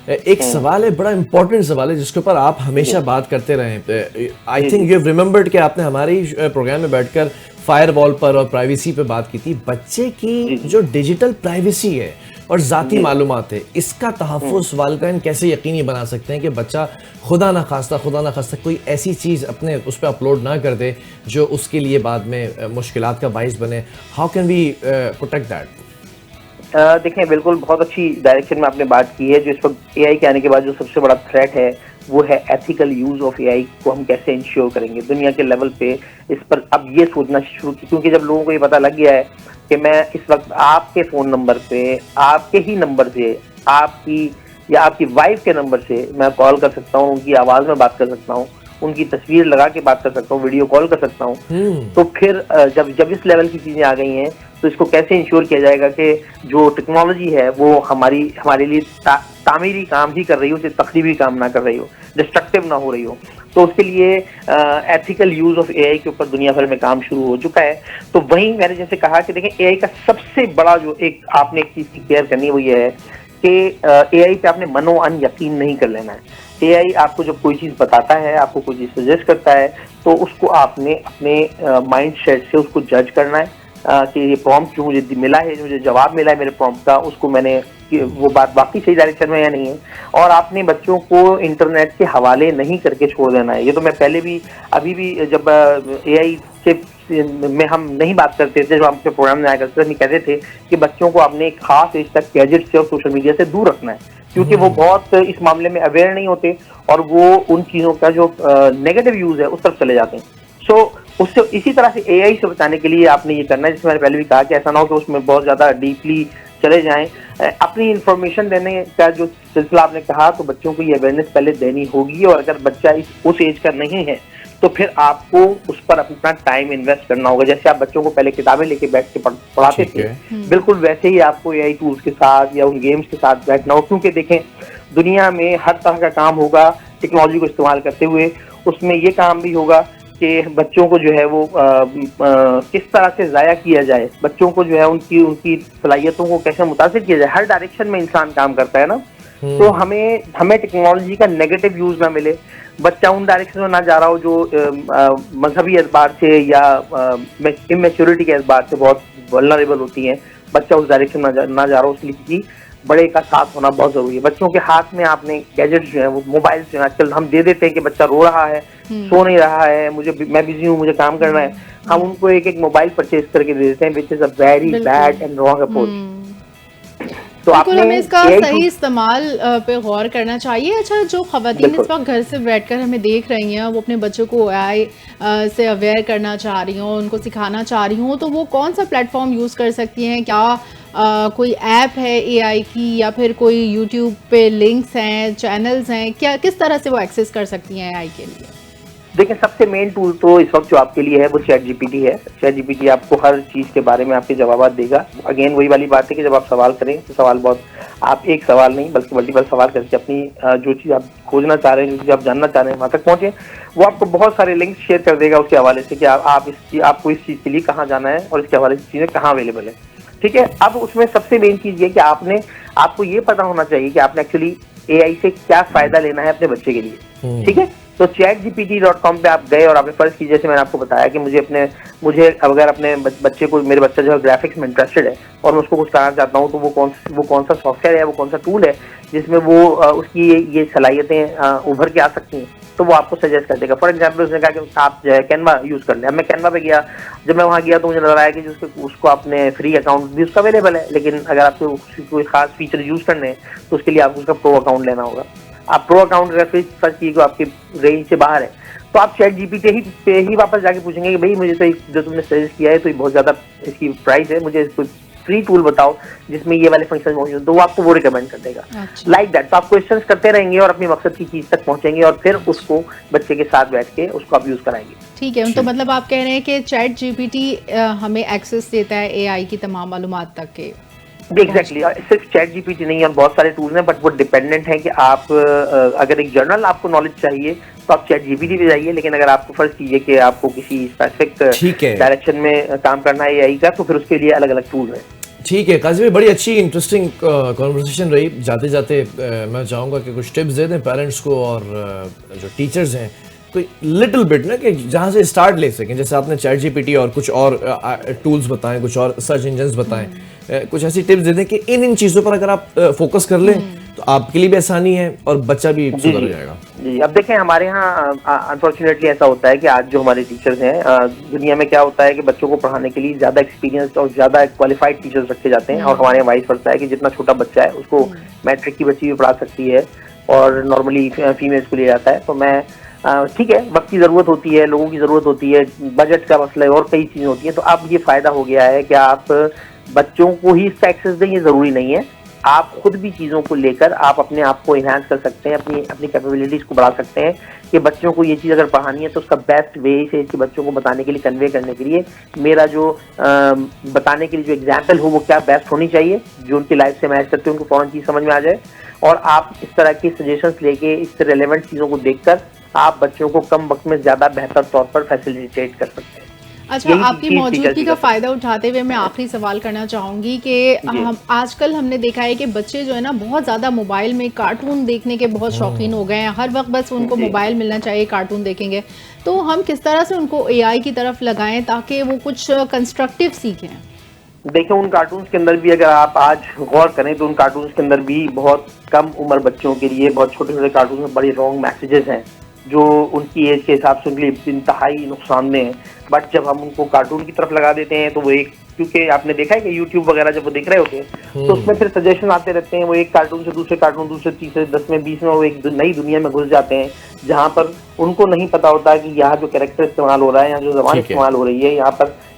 एक सवाल है, बड़ा इंपॉर्टेंट सवाल है जिसके ऊपर आप हमेशा बात करते रहे। I think you have remembered कि आपने हमारे प्रोग्राम में बैठकर फायरवॉल पर और प्राइवेसी पे बात की थी। बच्चे की जो डिजिटल प्राइवेसी है और जाती मालूमात है, इसका तहफ़्फ़ुज़ वालिदैन कैसे यकीनी बना सकते हैं कि बच्चा खुदा ना खास्ता कोई ऐसी चीज़ अपने उस पर अपलोड ना कर दे जो उसके लिए बाद में मुश्किलात का बाइस बने। How can we protect that? देखें, बिल्कुल बहुत अच्छी डायरेक्शन में आपने बात की है। जो इस वक्त एआई के आने के बाद जो सबसे बड़ा थ्रेट है वो है एथिकल यूज ऑफ एआई को हम कैसे इंश्योर करेंगे दुनिया के लेवल पे। इस पर अब ये सोचना शुरू की, क्योंकि जब लोगों को ये पता लग गया है कि मैं इस वक्त आपके फोन नंबर पे, आपके ही नंबर से, आपकी या आपकी वाइफ के नंबर से मैं कॉल कर सकता हूँ, उनकी आवाज में बात कर सकता हूँ, उनकी तस्वीर लगा के बात कर सकता हूँ, वीडियो कॉल कर सकता हूँ, तो फिर जब इस लेवल की चीजें आ गई हैं तो इसको कैसे इंश्योर किया जाएगा कि जो टेक्नोलॉजी है वो हमारे लिए तामीरी काम ही कर रही हो, सिर्फ तखरीबी काम ना कर रही हो, डिस्ट्रक्टिव ना हो रही हो। तो उसके लिए एथिकल यूज ऑफ एआई के ऊपर दुनिया भर में काम शुरू हो चुका है। तो वहीं मैंने जैसे कहा कि देखें, एआई का सबसे बड़ा जो आपने एक चीज की केयर करनी है वो ये है कि एआई पे आपने मनो अन यकीन नहीं कर लेना है। एआई आपको जब कोई चीज बताता है, आपको कोई चीज सजेस्ट करता है, तो उसको आपने अपने माइंड सेट से उसको जज करना है कि ये प्रॉम्प्ट जो मुझे मिला है, जो मुझे जवाब मिला है मेरे प्रॉम्प्ट का, उसको मैंने वो बात वाकई सही डायरेक्शन में या नहीं है। और आपने बच्चों को इंटरनेट के हवाले नहीं करके छोड़ देना है। ये तो मैं पहले भी, अभी भी जब एआई से में हम नहीं बात करते थे, जब हम अपने प्रोग्राम में आया करते थे, हम कहते थे कि बच्चों को अपने एक खास एज तक गैजेट से और सोशल मीडिया से दूर रखना है, क्योंकि वो बहुत इस मामले में अवेयर नहीं होते और वो उन चीजों का जो नेगेटिव यूज है उस तरफ चले जाते हैं। सो उससे इसी तरह से एआई से बचाने के लिए आपने ये करना है, जिसमें मैंने पहले भी कहा कि ऐसा ना हो कि उसमें बहुत ज्यादा डीपली चले जाएं। अपनी इंफॉर्मेशन देने का जो सिलसिला आपने कहा, तो बच्चों को ये अवेयरनेस पहले देनी होगी, और अगर बच्चा उस एज का नहीं है तो फिर आपको उस पर अपना टाइम इन्वेस्ट करना होगा। जैसे आप बच्चों को पहले किताबें लेके बैठ के पढ़ाते थे, बिल्कुल वैसे ही आपको एआई टूल्स के साथ या उन गेम्स के साथ बैठना हो। क्योंकि देखें, दुनिया में हर तरह का काम होगा टेक्नोलॉजी को इस्तेमाल करते हुए, उसमें ये काम भी होगा कि बच्चों को जो है वो किस तरह से ज़ाया किया जाए, बच्चों को जो है उनकी सलाहियतों को कैसे मुतासिर किया जाए। हर डायरेक्शन में इंसान काम करता है ना, तो हमें टेक्नोलॉजी का नेगेटिव यूज ना मिले, बच्चा उन डायरेक्शन में ना जा रहा हो जो मजहबी एतबार से या इमेच्योरिटी के एतबार से बहुत वल्नरेबल होती हैं। बच्चा उस डायरेक्शन में ना जा रहा हो, उसके लिए किसी बड़े का साथ होना बहुत जरूरी है। बच्चों के हाथ में आपने गैजेट्स जो है वो मोबाइल जो है आजकल हम दे देते हैं कि बच्चा रो रहा है, सो नहीं रहा है, मैं बिजी हूँ, मुझे काम करना है, हम उनको एक मोबाइल परचेज करके दे देते हैं, which is a very bad and wrong approach. तो आपने हमें इसका सही इस्तेमाल पे गौर करना चाहिए। अच्छा, जो खवातीन इस वक्त घर से बैठकर हमें देख रही हैं, वो अपने बच्चों को एआई से अवेयर करना चाह रही हों, उनको सिखाना चाह रही हों, तो वो कौन सा प्लेटफॉर्म यूज़ कर सकती हैं? क्या कोई ऐप है एआई की, या फिर कोई यूट्यूब पे लिंक्स हैं, चैनल्स हैं, क्या किस तरह से वो एक्सेस कर सकती हैं एआई के लिए? देखिए, सबसे मेन टूल तो इस वक्त जो आपके लिए है वो चैट जीपीटी है। चैट जीपीटी आपको हर चीज़ के बारे में आपके जवाब देगा। अगेन वही वाली बात है कि जब आप सवाल करें तो सवाल बहुत, आप एक सवाल नहीं बल्कि मल्टीपल सवाल करके अपनी जो चीज़ आप खोजना चाह रहे हैं, जो चीज़ आप जानना चाह रहे हैं, वहाँ तक पहुँचे। वो आपको बहुत सारे लिंक शेयर कर देगा उसके हवाले से कि आपको इस चीज़ के लिए कहाँ जाना है और इसके हवाले से चीज़ें कहाँ अवेलेबल है। ठीक है, अब उसमें सबसे मेन चीज़ ये कि आपको ये पता होना चाहिए कि आपने एक्चुअली एआई से क्या फ़ायदा लेना है अपने बच्चे के लिए। ठीक है, तो chatgpt.com पे आप गए और आपने फर्ज की, जैसे मैंने आपको बताया कि मुझे अगर अपने बच्चे को, मेरे बच्चा जो है ग्राफिक्स में इंटरेस्टेड है और मैं उसको कुछ कराना चाहता हूँ, तो वो कौन सा सॉफ्टवेयर है, वो कौन सा टूल है जिसमें वो उसकी ये सलाहियतें उभर के आ सकती हैं, तो वो आपको सजेस्ट कर देगा। फॉर एग्जाम्पल उसने कहा कि आप जो है कैनवा यूज़ कर लें। अब मैं कैनवा पे गया, जब मैं वहाँ गया तो मुझे नजर आया कि उसको अपने फ्री अकाउंट भी उसका अवेलेबल है, लेकिन अगर आपको कोई खास फीचर यूज़ करने हैं तो उसके लिए आपको उसका प्रो अकाउंट लेना होगा। आप प्रो अकाउंट अगर सर्च कीजिए आपकी रेंज से बाहर है, तो आप चैट जीपीटी पे ही वापस जाके पूछेंगे कि भाई मुझे तो जो तुमने सजेस्ट किया है तो ये बहुत ज़्यादा इसकी प्राइस है, मुझे इसको फ्री टूल बताओ जिसमें ये वाले फंक्शन मौजूद, तो वो आपको वो रिकमेंड कर देगा अच्छा। Like that. तो आप क्वेश्चंस करते रहेंगे और अपनी मकसद की चीज तक पहुंचेंगे और फिर उसको बच्चे के साथ बैठ के उसको आप यूज कराएंगे। ठीक है, तो मतलब आप कह रहे हैं कि चैट जीपीटी हमें एक्सेस देता है एआई की तमाम मालूमात तक के। एग्जैक्टली सिर्फ चैट जीपीटी नहीं है और बहुत सारे टूल्स हैं, बट वो डिपेंडेंट है कि आप अगर एक जनरल आपको नॉलेज चाहिए तो आप चैट जीपीटी पे जाइए, लेकिन अगर आपको फर्ज कीजिए कि आपको किसी स्पेसिफिक डायरेक्शन में काम करना है एआई का, तो फिर उसके लिए अलग अलग टूल्स हैं। ठीक है काजी भाई, बड़ी अच्छी इंटरेस्टिंग कॉन्वर्सेशन रही। जाते जाते मैं चाहूँगा कि कुछ टिप्स दे दें पेरेंट्स को और जो टीचर्स हैं, कोई लिटिल बिट ना, कि जहाँ से स्टार्ट ले सकें। जैसे आपने चैट जीपीटी और कुछ और टूल्स बताएं, कुछ और सर्च इंजन्स बताएं, कुछ ऐसी टिप्स दे दें कि इन चीज़ों पर अगर आप फोकस कर लें तो आपके लिए भी आसानी है और बच्चा भी सुधर जाएगा। जी, अब देखें हमारे यहाँ अनफॉर्चुनेटली ऐसा होता है कि आज जो हमारे टीचर्स हैं, दुनिया में क्या होता है कि बच्चों को पढ़ाने के लिए ज्यादा एक्सपीरियंस और ज्यादा क्वालिफाइड टीचर्स रखे जाते हैं, और हमारे यहाँ वाइस वर्सा है कि जितना छोटा बच्चा है उसको मैट्रिक की बच्ची भी पढ़ा सकती है और नॉर्मली फीमेल्स को लिया जाता है। तो मैं ठीक है, वक्त की जरूरत होती है, लोगों की जरूरत होती है, बजट का मसला है और कई चीजें होती हैं, तो अब ये फायदा हो गया है कि आप बच्चों को ही इसका एक्सेस दें, ये जरूरी नहीं है। आप खुद भी चीजों को लेकर आप अपने आप को इन्हांस कर सकते हैं, अपनी कैपेबिलिटीज को बढ़ा सकते हैं कि बच्चों को ये चीज अगर पढ़ानी है तो उसका बेस्ट वे से कि बच्चों को बताने के लिए, कन्वे करने के लिए मेरा जो बताने के लिए जो एग्जाम्पल हो वो क्या बेस्ट होनी चाहिए, जो उनकी लाइफ से मैच करते हैं, उनको फौरन चीज समझ में आ जाए। और आप इस तरह की सजेशंस लेके, इससे रिलेवेंट चीजों को देखकर आप बच्चों को कम वक्त में ज्यादा बेहतर तौर पर फैसिलिटेट कर सकते हैं। अच्छा, आपकी मौजूदगी का फायदा उठाते हुए मैं आखिरी सवाल करना चाहूंगी कि हम आजकल हमने देखा है कि बच्चे जो है ना बहुत ज्यादा मोबाइल में कार्टून देखने के बहुत शौकीन हो गए हैं। हर वक्त बस उनको मोबाइल मिलना चाहिए, कार्टून देखेंगे। तो हम किस तरह से उनको एआई की तरफ लगाएं ताकि वो कुछ कंस्ट्रक्टिव सीखें? देखिए, उन कार्टून्स के अंदर भी अगर आप आज गौर करें तो उन कार्टून्स के अंदर भी बहुत कम उम्र बच्चों के लिए बहुत छोटे छोटे कार्टून में बड़े रॉन्ग मैसेजेस हैं जो उनकी एज के हिसाब से उनके लिए इंतहाई नुकसानदेह हैं। बट जब हम उनको कार्टून की तरफ लगा देते हैं तो वो एक, क्योंकि आपने देखा है कि यूट्यूब वगैरह जब वो देख रहे होते हैं तो उसमें फिर सजेशन आते रहते हैं, वो एक कार्टून से दूसरे कार्टून, दूसरे तीसरे 10वें 20वें वो एक नई दुनिया में घुस जाते हैं जहाँ पर उनको नहीं पता होता कि यहाँ जो कैरेक्टर इस्तेमाल हो रहा है, यहाँ जो जबान इस्तेमाल हो रही है,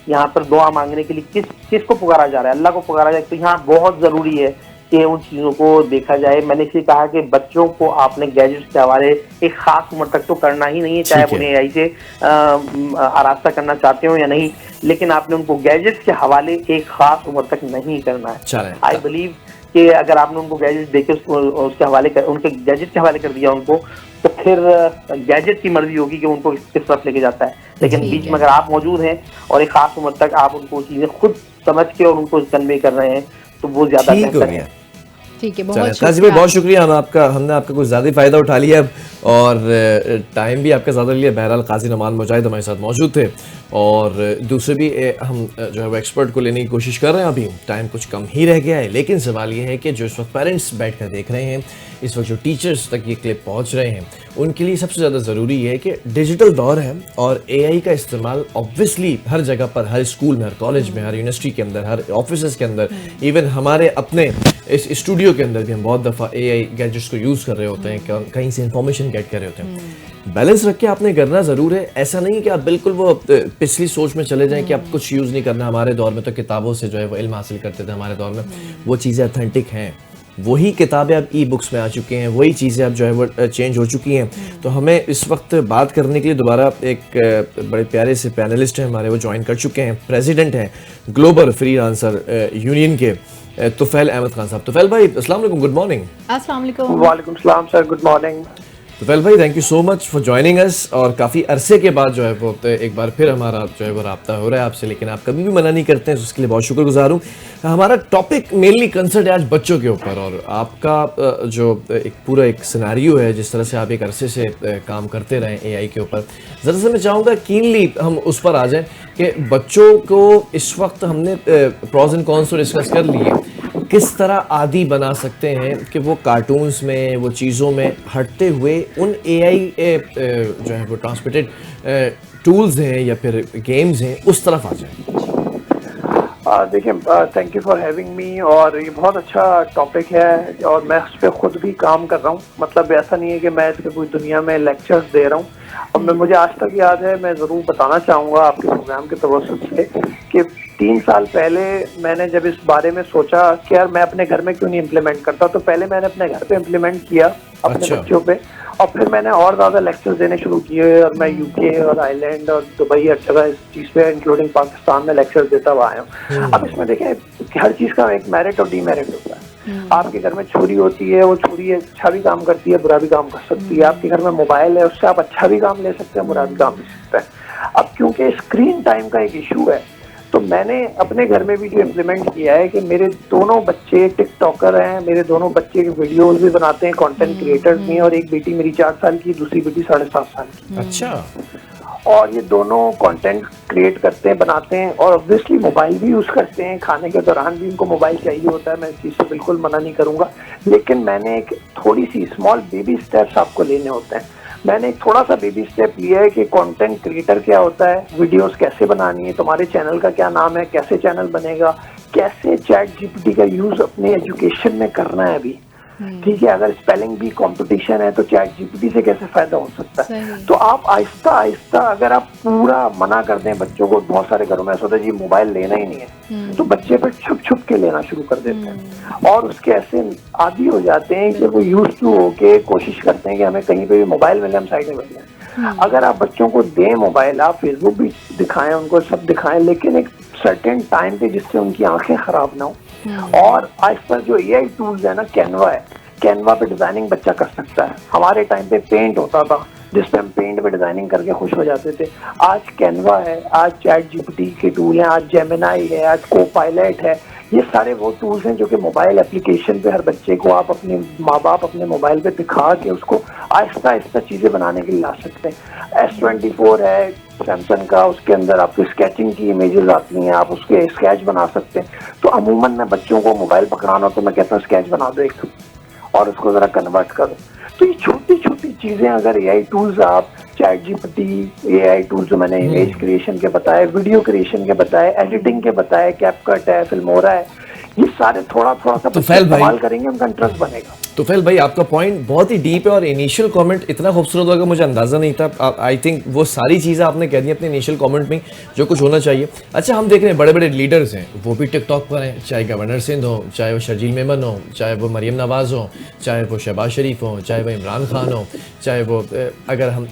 यहाँ पर दुआ मांगने के लिए किस को पुकारा जा रहा है, अल्लाह को पुकारा जाए। तो यहाँ बहुत जरूरी है कि उन चीजों को देखा जाए। मैंने इसलिए कहा कि बच्चों को आपने गैजेट्स के हवाले एक खास उम्र तक तो करना ही नहीं है, चाहे आप उन्हें एआई से आरास्ता करना चाहते हो या नहीं, लेकिन आपने उनको गैजेट्स के हवाले एक खास उम्र तक नहीं करना है। आई बिलीव कि अगर आपने उनको गैजेट देके उसके हवाले उनके गैजेट के हवाले कर दिया उनको, तो फिर गैजेट की मर्जी होगी कि उनको किस तरफ लेके जाता है। लेकिन बीच में अगर आप मौजूद हैं और एक खास उम्र तक आप उनको चीजें खुद समझ के और उनको कन्वे कर रहे हैं तो वो ज्यादा बेहतर है। ठीक है, बहुत काजी भाई बहुत शुक्रिया। हमने आपका कुछ ज़्यादा फायदा उठा लिया और टाइम भी आपका ज़्यादा लिया। बहरहाल काजी नमान मुजाहिद हमारे साथ मौजूद थे और दूसरे भी हम जो है वो एक्सपर्ट को लेने की कोशिश कर रहे हैं। अभी टाइम कुछ कम ही रह गया है, लेकिन सवाल ये है कि जो इस वक्त पेरेंट्स बैठ कर देख रहे हैं, इस वक्त जो टीचर्स तक ये क्लिप पहुँच रहे हैं, उनके लिए सबसे ज़्यादा ज़रूरी है कि डिजिटल दौर है और एआई का इस्तेमाल ऑब्वियसली हर जगह पर, हर स्कूल में, हर कॉलेज में, हर यूनिवर्सिटी के अंदर, हर ऑफिस के अंदर, इवन हमारे अपने इस स्टूडियो के अंदर भी हम बहुत दफ़ा एआई गैजेट्स को यूज़ कर रहे होते हैं, कहीं से इंफॉर्मेशन गेट कर रहे होते हैं। बैलेंस रख के आपने करना ज़रूर है। ऐसा नहीं कि आप बिल्कुल वो पिछली सोच में चले जाएं कि आप कुछ यूज़ नहीं करना। हमारे दौर में तो किताबों से जो है वो इल्म हासिल करते थे। हमारे दौर में वो चीज़ें ऑथेंटिक हैं, वही किताबें अब ई बुक्स में आ चुकी हैं, वही चीज़ें अब जो है वो चेंज हो चुकी हैं। तो हमें इस वक्त बात करने के लिए दोबारा एक बड़े प्यारे से पैनलिस्ट हैं हमारे, वो ज्वाइन कर चुके हैं। प्रेसिडेंट हैं ग्लोबल फ्रीलांसर यूनियन के तुफैल अहमद खान साहब। तुफैल भाई अस्सलाम वालेकुम, गुड मॉर्निंग। अस्सलाम वालेकुम। वालेकुम सलाम सर, गुड मॉर्निंग। तुफैल भाई thank you so much for joining us. और काफ़ी अरसे के बाद जो है वो एक बार फिर हमारा जो है वो रब्ता हो रहा है आपसे, लेकिन आप कभी भी मना नहीं करते हैं, तो उसके लिए बहुत शुक्रगुजार हूँ। हमारा टॉपिक मेनली कंसर्न है आज बच्चों के ऊपर, और आपका जो एक पूरा एक सिनेरियो है, जिस तरह से आप एक अरसे से काम करते रहें एआई के ऊपर, ज़रा सा मैं चाहूँगा कीनली हम उस पर आ जाएँ कि बच्चों को इस वक्त हमने प्रॉज एंड कॉन्स तो डिस्कस कर लिए, किस तरह आदी बना सकते हैं कि वो कार्टून्स में, वो चीज़ों में हटते हुए उन एआई जो है वो ट्रांसमिटेड टूल्स हैं या फिर गेम्स हैं उस तरफ आ जाए। देखिए, thank you for having me, और ये बहुत अच्छा टॉपिक है और मैं उस पर खुद भी काम कर रहा हूँ। मतलब ऐसा नहीं है कि मैं इस पर पूरी दुनिया में लेक्चर्स दे रहा हूँ। अब मुझे आज तक याद है, मैं ज़रूर बताना चाहूँगा आपके प्रोग्राम के तवज्जुह से कि 3 साल पहले मैंने जब इस बारे में सोचा कि यार मैं अपने घर में क्यों नहीं इम्प्लीमेंट करता, तो पहले मैंने अपने घर पे इम्प्लीमेंट किया अपने अच्छा। बच्चों पे, और फिर मैंने और ज्यादा लेक्चर्स देने शुरू किए, और मैं यूके और आइलैंड और दुबई हर जगह इस चीज पे इंक्लूडिंग पाकिस्तान में लेक्चर्स देता हुआ आया हूँ। अब इसमें देखें कि हर चीज का एक मेरिट और डीमेरिट होता है। आपके घर में छुरी होती है, वो छुरी अच्छा भी काम करती है, बुरा भी काम कर सकती है। आपके घर में मोबाइल है, उससे आप अच्छा भी काम ले सकते हैं, बुरा भी काम ले सकते हैं। अब क्योंकि स्क्रीन टाइम का एक इशू है, तो मैंने अपने घर में भी जो इम्प्लीमेंट किया है कि मेरे दोनों बच्चे टिकटॉकर हैं, मेरे दोनों बच्चे वीडियोस भी बनाते हैं, कंटेंट क्रिएटर्स भी हैं, और एक बेटी मेरी 4 साल की, दूसरी बेटी 7.5 साल की। अच्छा। और ये दोनों कंटेंट क्रिएट करते हैं, बनाते हैं, और ऑब्वियसली मोबाइल भी यूज करते हैं। खाने के दौरान भी उनको मोबाइल चाहिए होता है, मैं इस चीज से बिल्कुल मना नहीं करूंगा, लेकिन मैंने एक थोड़ी सी स्मॉल बेबी स्टेप्स आपको लेने होते हैं। मैंने एक थोड़ा सा बेबी स्टेप लिया है कि कंटेंट क्रिएटर क्या होता है, वीडियोस कैसे बनानी है, तुम्हारे चैनल का क्या नाम है, कैसे चैनल बनेगा, कैसे चैट जीपीटी का यूज अपने एजुकेशन में करना है अभी। ठीक है, अगर स्पेलिंग भी कंपटीशन है तो चैट जीपीटी से कैसे फायदा हो सकता है। तो आप आहिस्ता आहिस्ता, अगर आप पूरा मना कर दें बच्चों को, बहुत सारे घरों में ऐसा होता है जी मोबाइल लेना ही नहीं है, तो बच्चे फिर छुप छुप के लेना शुरू कर देते हैं, और उसके ऐसे आदी हो जाते हैं कि वो यूज टू होके कोशिश करते हैं कि हमें कहीं पे भी मोबाइल मिले, हम साइड में बैठ जाएं। अगर आप बच्चों को दें मोबाइल, आप फेसबुक भी दिखाएं उनको, सब दिखाएं, लेकिन एक सर्टेन टाइम पे जिससे उनकी आंखें खराब ना हो। और आजकल जो एआई टूल्स है ना, कैनवा है, कैनवा पे डिजाइनिंग बच्चा कर सकता है। हमारे टाइम पे पेंट होता था, जिसपे हम पेंट पे डिजाइनिंग करके खुश हो जाते थे। आज कैनवा है, आज चैट जीपीटी के टूल हैं, आज जेमिनाई है, आज को पायलट है। ये सारे वो टूल्स हैं जो कि मोबाइल एप्लीकेशन पे हर बच्चे को आप अपने माँ बाप अपने मोबाइल पे दिखा के उसको आहिस्ता आहिस्ता चीजें बनाने के लिए ला सकते हैं। S24 है सैमसंग का, उसके अंदर आपको स्केचिंग की इमेजेस आती हैं, आप उसके स्केच बना सकते हैं। तो अमूमन मैं बच्चों को मोबाइल पकड़ाना हो तो मैं कहता हूँ स्केच बना दो एक, और उसको जरा कन्वर्ट करो। तो ये छोटी छोटी चीजें, अगर एआई टूल्स आप चैट जीपीटी, एआई टूल्स जो मैंने इमेज क्रिएशन के बताए, वीडियो क्रिएशन के बताए, एडिटिंग के बताए, कैपकट है, फिल्मोरा है, ये सारे थोड़ा थोड़ा सा इस्तेमाल करेंगे, उनका इंटरेस्ट बनेगा। तुफैल भाई, आपका पॉइंट बहुत ही डीप है, और इनिशियल कमेंट इतना खूबसूरत होगा मुझे अंदाज़ा नहीं था। आई थिंक वो सारी चीज़ें आपने कह दी अपने इनिशियल कमेंट में जो कुछ होना चाहिए। अच्छा, हम देख रहे हैं बड़े बड़े लीडर्स हैं, वो भी टिकटॉक पर हैं, चाहे गवर्नर सिंध हो, चाहे वो शर्जील मेमन हो, चाहे वो मरियम नवाज़ हो, चाहे वो शहबाज शरीफ हो, चाहे वो इमरान खान हो, चाहे वो अगर हम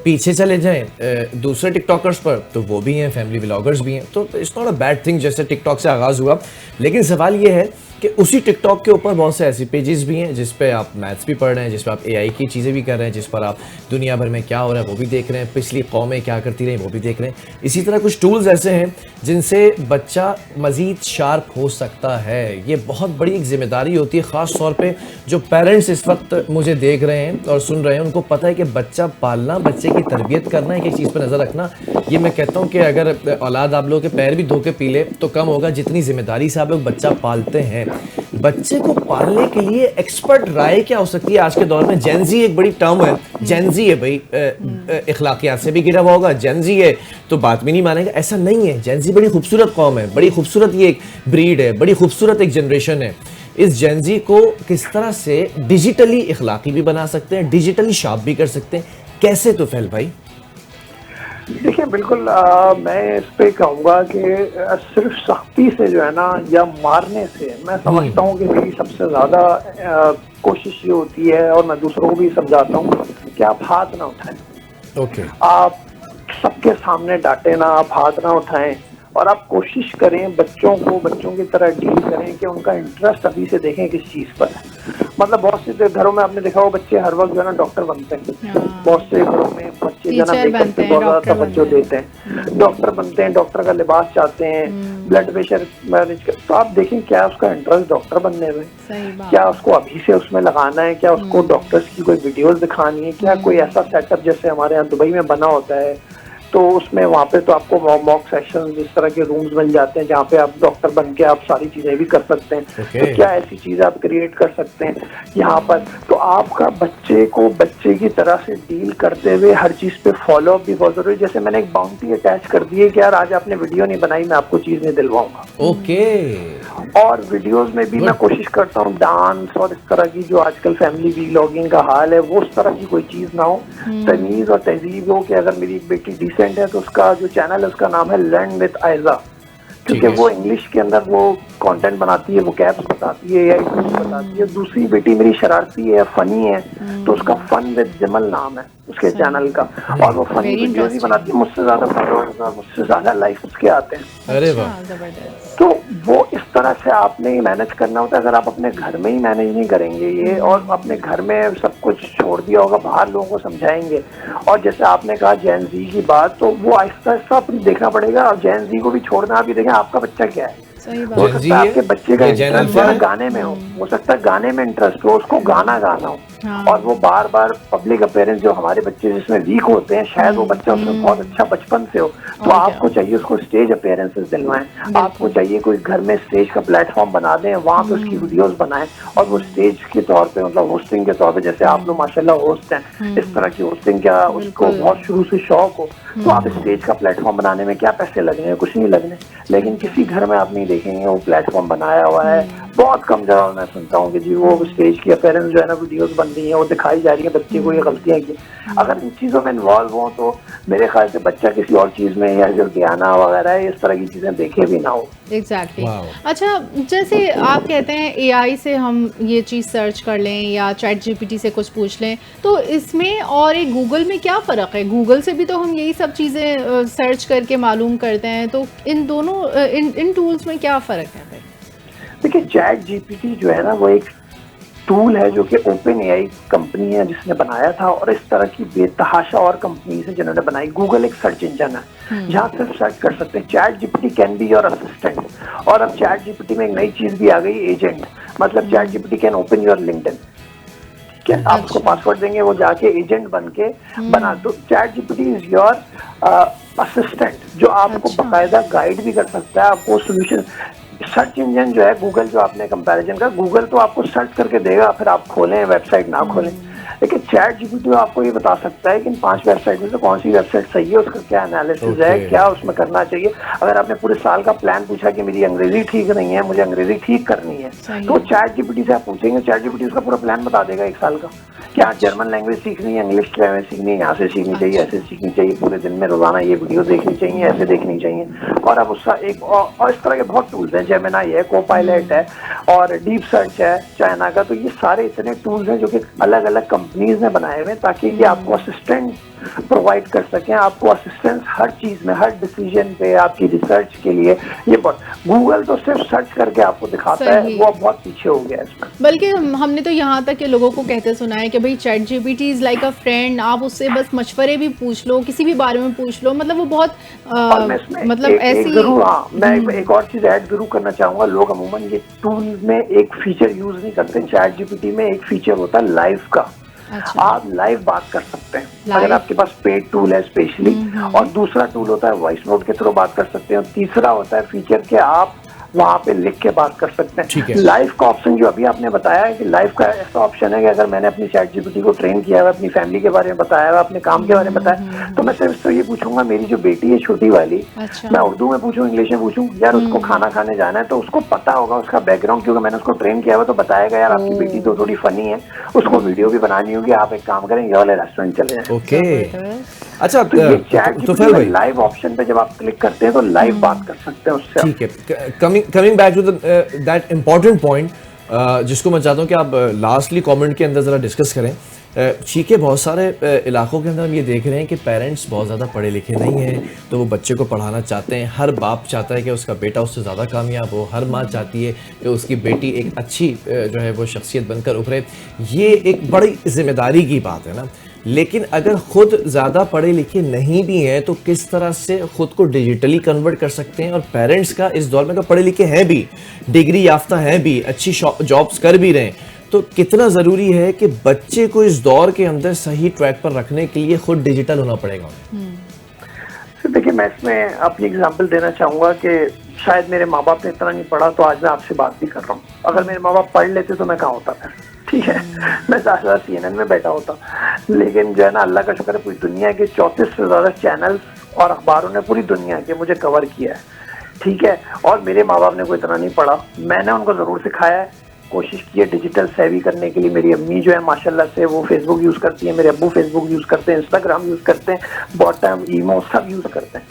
पीछे चले जाएं दूसरे टिकटॉकर्स पर, तो वो भी हैं, फैमिली व्लॉगर्स भी हैं। तो it's not a bad thing जैसे टिकटॉक से आगाज़ हुआ, लेकिन सवाल ये है कि उसी टिकटॉक के ऊपर बहुत से ऐसे पेजेस भी हैं जिस पे आप मैथ्स भी पढ़ रहे हैं, जिस पर आप एआई की चीज़ें भी कर रहे हैं, जिस पर आप दुनिया भर में क्या हो रहा है वो भी देख रहे हैं, पिछली कौमें क्या करती रही वो भी देख रहे हैं। इसी तरह कुछ टूल्स ऐसे हैं जिनसे बच्चा मज़ीद शार्प हो सकता है। ये बहुत बड़ी एक जिम्मेदारी होती है, ख़ास तौर पर जो पेरेंट्स इस वक्त मुझे देख रहे हैं और सुन रहे हैं, उनको पता है कि बच्चा पालना, बच्चे की तरबियत करना, एक चीज़ पर नज़र रखना। ये मैं कहता हूँ कि अगर औलाद आप लोगों के पैर भी धो के पी ले तो कम होगा जितनी जिम्मेदारी से आप लोग बच्चा पालते हैं। बच्चे को पालने के लिए एक्सपर्ट राय क्या हो सकती है आज के दौर में? जेनजी एक बड़ी टर्म है, जेनजी है भाई, इखलाकियात से भी गिरा हुआ होगा, जेनजी है तो बात भी नहीं मानेगा, ऐसा नहीं है। जेनजी बड़ी खूबसूरत कौम है, बड़ी खूबसूरत ये एक ब्रीड है, बड़ी खूबसूरत एक जनरेशन है। इस जेनजी को किस तरह से डिजिटली इखलाकी भी बना सकते हैं, डिजिटली शार्प भी कर सकते हैं, कैसे तुफैल भाई? देखिए बिल्कुल, मैं इस पे कहूँगा कि सिर्फ सख्ती से जो है ना, या मारने से, मैं समझता हूँ कि मेरी सबसे ज़्यादा कोशिश ये होती है, और मैं दूसरों को भी समझाता हूँ कि आप हाथ ना उठाएं। ओके। आप सबके सामने डांटे ना, आप हाथ ना उठाएं, और आप कोशिश करें बच्चों को बच्चों की तरह डील करें कि उनका इंटरेस्ट अभी से देखें किस चीज़ पर है। मतलब बहुत से घरों में आपने देखा हो बच्चे हर वक्त जो है ना डॉक्टर बनते हैं, बहुत से घरों में बच्चे जो है ना बहुत ज़्यादा तवज्जो देते हैं, डॉक्टर बनते हैं, डॉक्टर का लिबास चाहते हैं, ब्लड प्रेशर मैनेज कर। तो आप देखें क्या उसका इंटरेस्ट डॉक्टर बनने में, क्या उसको अभी से उसमें लगाना है, क्या उसको डॉक्टर्स की कोई वीडियोस दिखानी है, क्या कोई ऐसा सेटअप जैसे हमारे यहाँ दुबई में बना होता है, तो उसमें वहाँ पे तो आपको मॉक सेशन जिस तरह के रूम्स मिल जाते हैं जहाँ पे आप डॉक्टर बन के आप सारी चीजें भी कर सकते हैं। तो क्या ऐसी चीज आप क्रिएट कर सकते हैं यहाँ पर, तो आपका बच्चे को बच्चे की तरह से डील करते हुए हर चीज पे फॉलो अप भी बहुत जरूरी है। जैसे मैंने एक बाउंड्री अटैच कर दी है कि यार आज आपने वीडियो नहीं बनाई, मैं आपको चीज नहीं दिलवाऊंगा। ओके। और वीडियोस में भी मैं कोशिश करता हूँ डांस और इस तरह की जो आजकल फैमिली व्लॉगिंग का हाल है, वो उस तरह की कोई चीज ना हो, तमीज और तहजीब हो। कि अगर मेरी एक बेटी डिसेंट है तो उसका जो चैनल है उसका नाम है लर्न विद आयजा, क्योंकि है। वो इंग्लिश के अंदर वो कंटेंट बनाती है, वो कैप्स बताती है, एआई टूल्स बताती है। दूसरी बेटी मेरी शरारती है, फनी है, तो उसका फन विद जमल नाम है उसके चैनल का, और वो फनी Very वीडियोस ही interesting. बनाती है। मुझसे ज्यादा फॉलोअर्स और मुझसे ज्यादा लाइक्स उसके आते हैं। अरे वाह, अच्छा, जबरदस्त। तो वो इस तरह से आपने मैनेज करना होता है। अगर आप अपने घर में ही मैनेज नहीं करेंगे ये, और अपने घर में सब कुछ छोड़ दिया होगा, बाहर लोगों को समझाएंगे, और जैसे आपने कहा जेन जी की बात, तो वो आहिस्ता आहिस्ता अपनी देखना पड़ेगा। और जेन जी को भी छोड़ना, आप ये देखें आपका बच्चा क्या है। सही हो बात। Gen Z सकता है है? आपके बच्चे का ये Gen इंटरेस्ट Alpha है? गाने में हो सकता है गाने में इंटरेस्ट हो, उसको गाना गाना हो, हाँ। और वो बार बार पब्लिक अपीयरेंस, जो हमारे बच्चे जिसमें वीक होते हैं, शायद वो बच्चा उसमें बहुत अच्छा बचपन से हो, तो और आपको चाहिए उसको स्टेज अपीयरेंसेस दिलवाएं। बिल्कुल। आपको चाहिए कोई घर में स्टेज का प्लेटफॉर्म बना दें, वहां पे उसकी वीडियोस बनाएं, और वो स्टेज के तौर पे, मतलब होस्टिंग के तौर पे, जैसे आप लोग माशाल्लाह होस्ट हैं, इस तरह की होस्टिंग का उसको बिल्कुल। बहुत शुरू से शौक हो, तो आप स्टेज का प्लेटफॉर्म बनाने में क्या पैसे लगने, कुछ नहीं लगने। लेकिन किसी घर में आप नहीं देखेंगे वो प्लेटफॉर्म बनाया हुआ है। बहुत कम जगह मैं सुनता हूँ कि जी वो स्टेज की अपीयरेंस जो है ना, वीडियोस बन रही है, वो दिखाई जा रही है बच्चे को ये गलतियां की। अगर इन चीजों में इन्वॉल्व हो तो मेरे ख्याल से बच्चा किसी और चीज में, या जो ज्ञाना वगैरह है, इस तरह की चीजें देखे भी ना हो। एग्जैक्टली। Wow. अच्छा, जैसे आप कहते हैं एआई से हम ये चीज़ सर्च कर लें या चैट जीपीटी से कुछ पूछ लें, तो इसमें और एक गूगल में क्या फ़र्क है? गूगल से भी तो हम यही सब चीज़ें सर्च करके मालूम करते हैं, तो इन दोनों इन टूल्स में क्या फ़र्क है फिर? देखिए चैट जीपीटी जो है ना, वो एक टूल है जो कि ओपन एआई कंपनी है जिसने बनाया था, और इस तरह की बेतहाशा और कंपनीज है जिन्होंने बनाई। गूगल एक सर्च इंजन है जहाँ सिर्फ सर्च कर सकते हैं। Chat GPT can be your assistant, और अब चैट जीपीटी में एक नई चीज भी आ गई, एजेंट। मतलब chat GPT can open your LinkedIn. क्या आप उसको पासवर्ड देंगे, वो जाके एजेंट बन के बना दो। Chat GPT is your assistant, जो आपको अच्छा। बाकायदा गाइड भी कर सकता है, आपको सोल्यूशन। सर्च इंजन जो है गूगल, जो आपने कंपैरिजन का, गूगल तो आपको सर्च करके देगा, फिर आप खोलें वेबसाइट ना खोलें। लेकिन चैट जीपीटी आपको ये बता सकता है कि इन 5 वेबसाइट में से कौन सी वेबसाइट सही है, उसका क्या एनालिसिस है, क्या उसमें करना चाहिए। अगर आपने पूरे साल का प्लान पूछा कि मेरी अंग्रेजी ठीक नहीं है, मुझे अंग्रेजी ठीक करनी है, तो चैट जीपीटी से आप पूछेंगे, चैट जीपीटी उसका पूरा प्लान बता देगा 1 साल का। क्या जर्मन लैंग्वेज सीखनी है, इंग्लिश लैंग्वेज सीखनी है, यहाँ से सीखनी चाहिए, ऐसे सीखनी चाहिए, पूरे दिन में रोजाना ये वीडियो देखनी चाहिए, ऐसे देखनी चाहिए। और अब उसका एक और इस तरह के बहुत टूल्स हैं, जेमिनी है, कोपायलट है, और डीप सर्च है चाइना का। तो ये सारे इतने टूल्स हैं जो कि अलग अलग कंपनीज ने बनाए हुए, ताकि ये आपको असिस्टेंट प्रोवाइड कर सकें, आपको असिस्टेंस हर चीज में, हर डिसीजन पे, आपकी रिसर्च के लिए। ये बहुत, गूगल तो सिर्फ सर्च करके आपको दिखाता है, वो अब बहुत पीछे हो गया इसमें। बल्कि हमने तो यहाँ तक के लोगों को कहते सुना है कि भाई chat GPT is like a friend, आप उससे बस मशवरे भी पूछ लो, किसी भी बारे में पूछ लो, मतलब वो बहुत और मैं इसमें मतलब ऐसी जरूर, हाँ, मैं एक और चीज ऐड जरूर करना चाहूंगा। लोग अमूमन ये टूल में एक फीचर यूज नहीं करते। चैट जीपीटी में एक फीचर होता है लाइव का। अच्छा। आप लाइव बात कर सकते हैं Live? अगर आपके पास पेड टूल है स्पेशली। और दूसरा टूल होता है वॉइस नोट के थ्रू बात कर सकते हैं। और तीसरा होता है फीचर के आप वहां पे लिख के बात कर सकते ठीक हैं। है। लाइव का ऑप्शन जो अभी आपने बताया है कि लाइव का ऐसा ऑप्शन है कि अगर मैंने अपनी चैट जीपीटी को ट्रेन किया है, अपनी फैमिली के बारे में बताया है, अपने काम के बारे में बताया, तो मैं सिर्फ तो ये पूछूंगा, मेरी जो बेटी है छोटी वाली, अच्छा। मैं उर्दू में पूछूं, इंग्लिश में पूछूं, यार उसको खाना खाने जाना है, तो उसको पता होगा उसका बैकग्राउंड, क्योंकि मैंने उसको ट्रेन किया हुआ, तो बताएगा यार आपकी बेटी तो थोड़ी फनी है, उसको वीडियो भी बनानी होगी, आप एक काम करें, ये वाले रेस्टोरेंट चले जाएं। ओके। अच्छा, तो ये चैट तो फिर भाई लाइव ऑप्शन पे जब आप क्लिक करते हैं तो लाइव बात कर सकते हैं उससे। ठीक है, coming back to that important point जिसको मैं चाहता हूँ कि आप लास्टली कमेंट के अंदर ज़रा डिस्कस करें। ठीक है, बहुत सारे इलाकों के अंदर हम ये देख रहे हैं कि पेरेंट्स बहुत ज़्यादा पढ़े लिखे नहीं हैं, तो वो बच्चे को पढ़ाना चाहते हैं। हर बाप चाहता है कि उसका बेटा उससे ज़्यादा कामयाब हो, हर माँ चाहती है कि उसकी बेटी एक अच्छी जो है वो शख्सियत बनकर उभरे। ये एक बड़ी जिम्मेदारी की बात है ना। लेकिन अगर खुद ज़्यादा पढ़े लिखे नहीं भी हैं तो किस तरह से खुद को डिजिटली कन्वर्ट कर सकते हैं। और पेरेंट्स का इस दौर में अगर पढ़े लिखे हैं भी, डिग्री याफ्ता हैं भी, अच्छी जॉब्स कर भी रहे हैं, तो कितना ज़रूरी है कि बच्चे को इस दौर के अंदर सही ट्रैक पर रखने के लिए खुद डिजिटल होना पड़ेगा। देखिए, मैं इसमें अपनी एग्जांपल देना चाहूँगा कि शायद मेरे माँ बाप ने इतना नहीं पढ़ा तो आज मैं आपसे बात भी कर रहा हूँ। अगर मेरे माँ बाप पढ़ लेते तो मैं कहाँ होता फिर, ठीक है, मैं ज़्यादा CNN में बैठा होता। लेकिन जो है ना, अल्लाह का शुक्र है, पूरी दुनिया के 34 से ज़्यादा चैनल्स और अखबारों ने पूरी दुनिया के मुझे कवर किया है, ठीक है। और मेरे माँ बाप ने कोई इतना नहीं पढ़ा, मैंने उनको ज़रूर सिखाया है, कोशिश की है डिजिटल सेवी करने के लिए। मेरी अम्मी जो है माशाल्लाह से वो फेसबुक यूज़ करती है, मेरे अब्बू फेसबुक यूज़ करते हैं, इंस्टाग्राम यूज़ करते हैं, बॉटम, ईमो सब यूज़ करते हैं।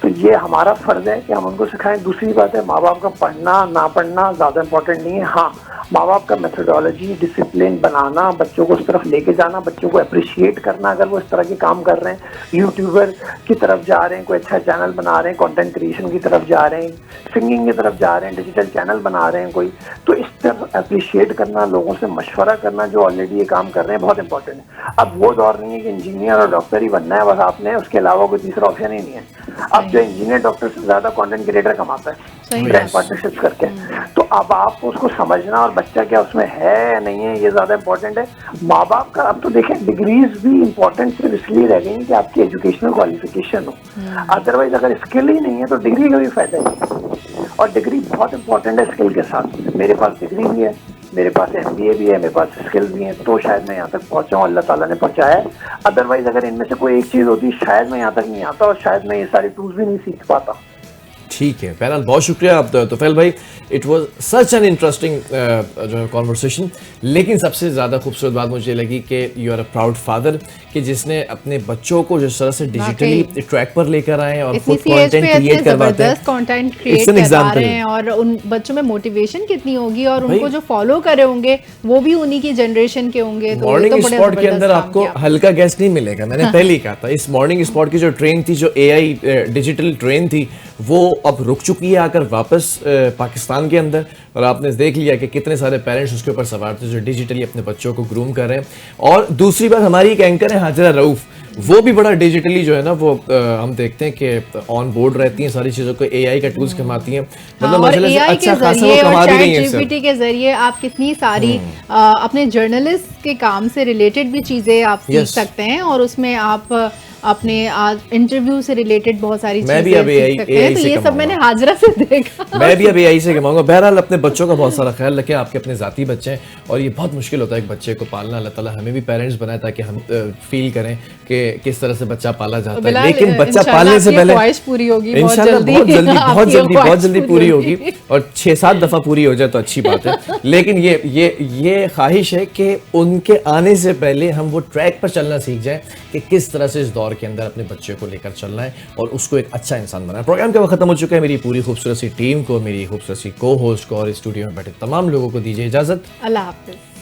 तो ये हमारा फर्ज है कि हम उनको सिखाएं। दूसरी बात है, माँ बाप का पढ़ना ना पढ़ना ज़्यादा इम्पोर्टेंट नहीं है। हाँ, माँ बाप का मेथोडोलॉजी, डिसिप्लिन बनाना, बच्चों को उस तरफ लेके जाना, बच्चों को अप्रिशिएट करना अगर वो इस तरह के काम कर रहे हैं, यूट्यूबर की तरफ जा रहे हैं, कोई अच्छा चैनल बना रहे हैं, कंटेंट क्रिएशन की तरफ जा रहे हैं, सिंगिंग की तरफ जा रहे हैं, डिजिटल चैनल बना रहे हैं कोई, तो इस तरफ अप्रिशिएट करना, लोगों से मशवरा करना जो ऑलरेडी ये काम कर रहे हैं, बहुत इंपॉर्टेंट है। अब वो दौर नहीं है कि इंजीनियर और डॉक्टर ही बनना है बस आपने, उसके अलावा कोई तीसरा ऑप्शन ही नहीं है। अब जो इंजीनियर डॉक्टर से ज्यादा कंटेंट क्रिएटर कमाता है ब्रांड पार्टनरशिप्स करके, तो अब आपको उसको समझना और बच्चा क्या उसमें है या नहीं है, ये ज्यादा इंपॉर्टेंट है। माँ बाप का अब तो देखें, डिग्रीज भी इंपॉर्टेंट सिर्फ इसलिए रह गई कि आपकी एजुकेशनल क्वालिफिकेशन हो, अदरवाइज अगर स्किल ही नहीं है तो डिग्री का भी फायदा नहीं। और डिग्री बहुत इंपॉर्टेंट है स्किल के साथ। मेरे पास डिग्री भी है, मेरे पास MBA भी है, मेरे पास स्किल भी है, तो शायद मैं यहाँ तक पहुँचा हूँ, अल्लाह ताला ने पहुँचाया है। अदरवाइज अगर इनमें से कोई एक चीज़ होती शायद मैं यहाँ तक नहीं आता और शायद मैं ये सारे टूल्स भी नहीं सीख पाता। ठीक है, बहरहाल बहुत शुक्रिया आप तुफैल भाई, it was such an interesting जो है कॉन्वर्सेशन। लेकिन सबसे ज़्यादा खूबसूरत बात मुझे लगी कि you are a proud father, कि जिसने अपने बच्चों को जिस तरह से डिजिटली ट्रैक पर लेकर आए और खुद कंटेंट क्रिएट करवाते हैं, कंटेंट क्रिएट करवा रहे हैं, और उन बच्चों में मोटिवेशन कितनी होगी, और उनको जो फॉलो कर रहे होंगे वो भी उन्हीं की जनरेशन के होंगे। तो मॉर्निंग स्पॉट के अंदर आपको हल्का गैस नहीं मिलेगा, मैंने पहले ही कहा था। इस मॉर्निंग स्पॉट की जो ट्रेन थी, जो AI डिजिटल ट्रेन थी, वो अब रुक चुकी है आकर वापस पाकिस्तान के अंदर, और आपने देख लिया कि कितने सारे पेरेंट्स उसके ऊपर सवार थे जो डिजिटली अपने बच्चों को ग्रूम कर रहे हैं। और दूसरी बात, हमारी एक एंकर है हाजिरा रऊफ, वो भी बड़ा डिजिटली जो है ना वो हम देखते हैं कि ऑन बोर्ड रहती हैं, सारी चीज़ों को AI का टूल्स कमाती हैं, मतलब माशाल्लाह से अच्छा खासा वो कमा भी रही हैं। GPT के जरिए आप कितनी सारी अपने जर्नलिस्ट के काम से रिलेटेड भी चीज़ें आप सीख सकते हैं, और उसमें आप अपने इंटरव्यू से रिलेटेड बहुत सारी चीजें सीख सकते हैं। तो ये सब मैंने हाजरा से देखा। मैं भी अभी AI से कमाऊंगा। बहरहाल अपने बच्चों का बहुत सारा ख्याल रखें, आपके अपने जाती बच्चे हैं, और ये बहुत मुश्किल होता है एक बच्चे को पालना। अल्लाह ताला हमें भी पेरेंट्स बनाए ताकि हम फील करें कि किस तरह से बच्चा पाला जाता है। लेकिन बच्चा पालने से पहले ख्वाहिश पूरी होगी, इंशाल्लाह बहुत जल्दी पूरी होगी, और 6-7 दफा पूरी हो जाए तो अच्छी बात है। लेकिन ये ख्वाहिश है कि उनके आने से पहले हम वो ट्रैक पर चलना सीख जाएं कि किस तरह से इस दौर के अंदर अपने बच्चे को लेकर चलना है और उसको एक अच्छा इंसान बनाना है। प्रोग्राम का वक्त खत्म हो चुका है। मेरी पूरी खूबसूरत सी टीम को, मेरी खूबसूरत सी को होस्ट को और स्टूडियो में बैठे तमाम लोगों को दीजिए इजाजत। अल्लाह हाफिज।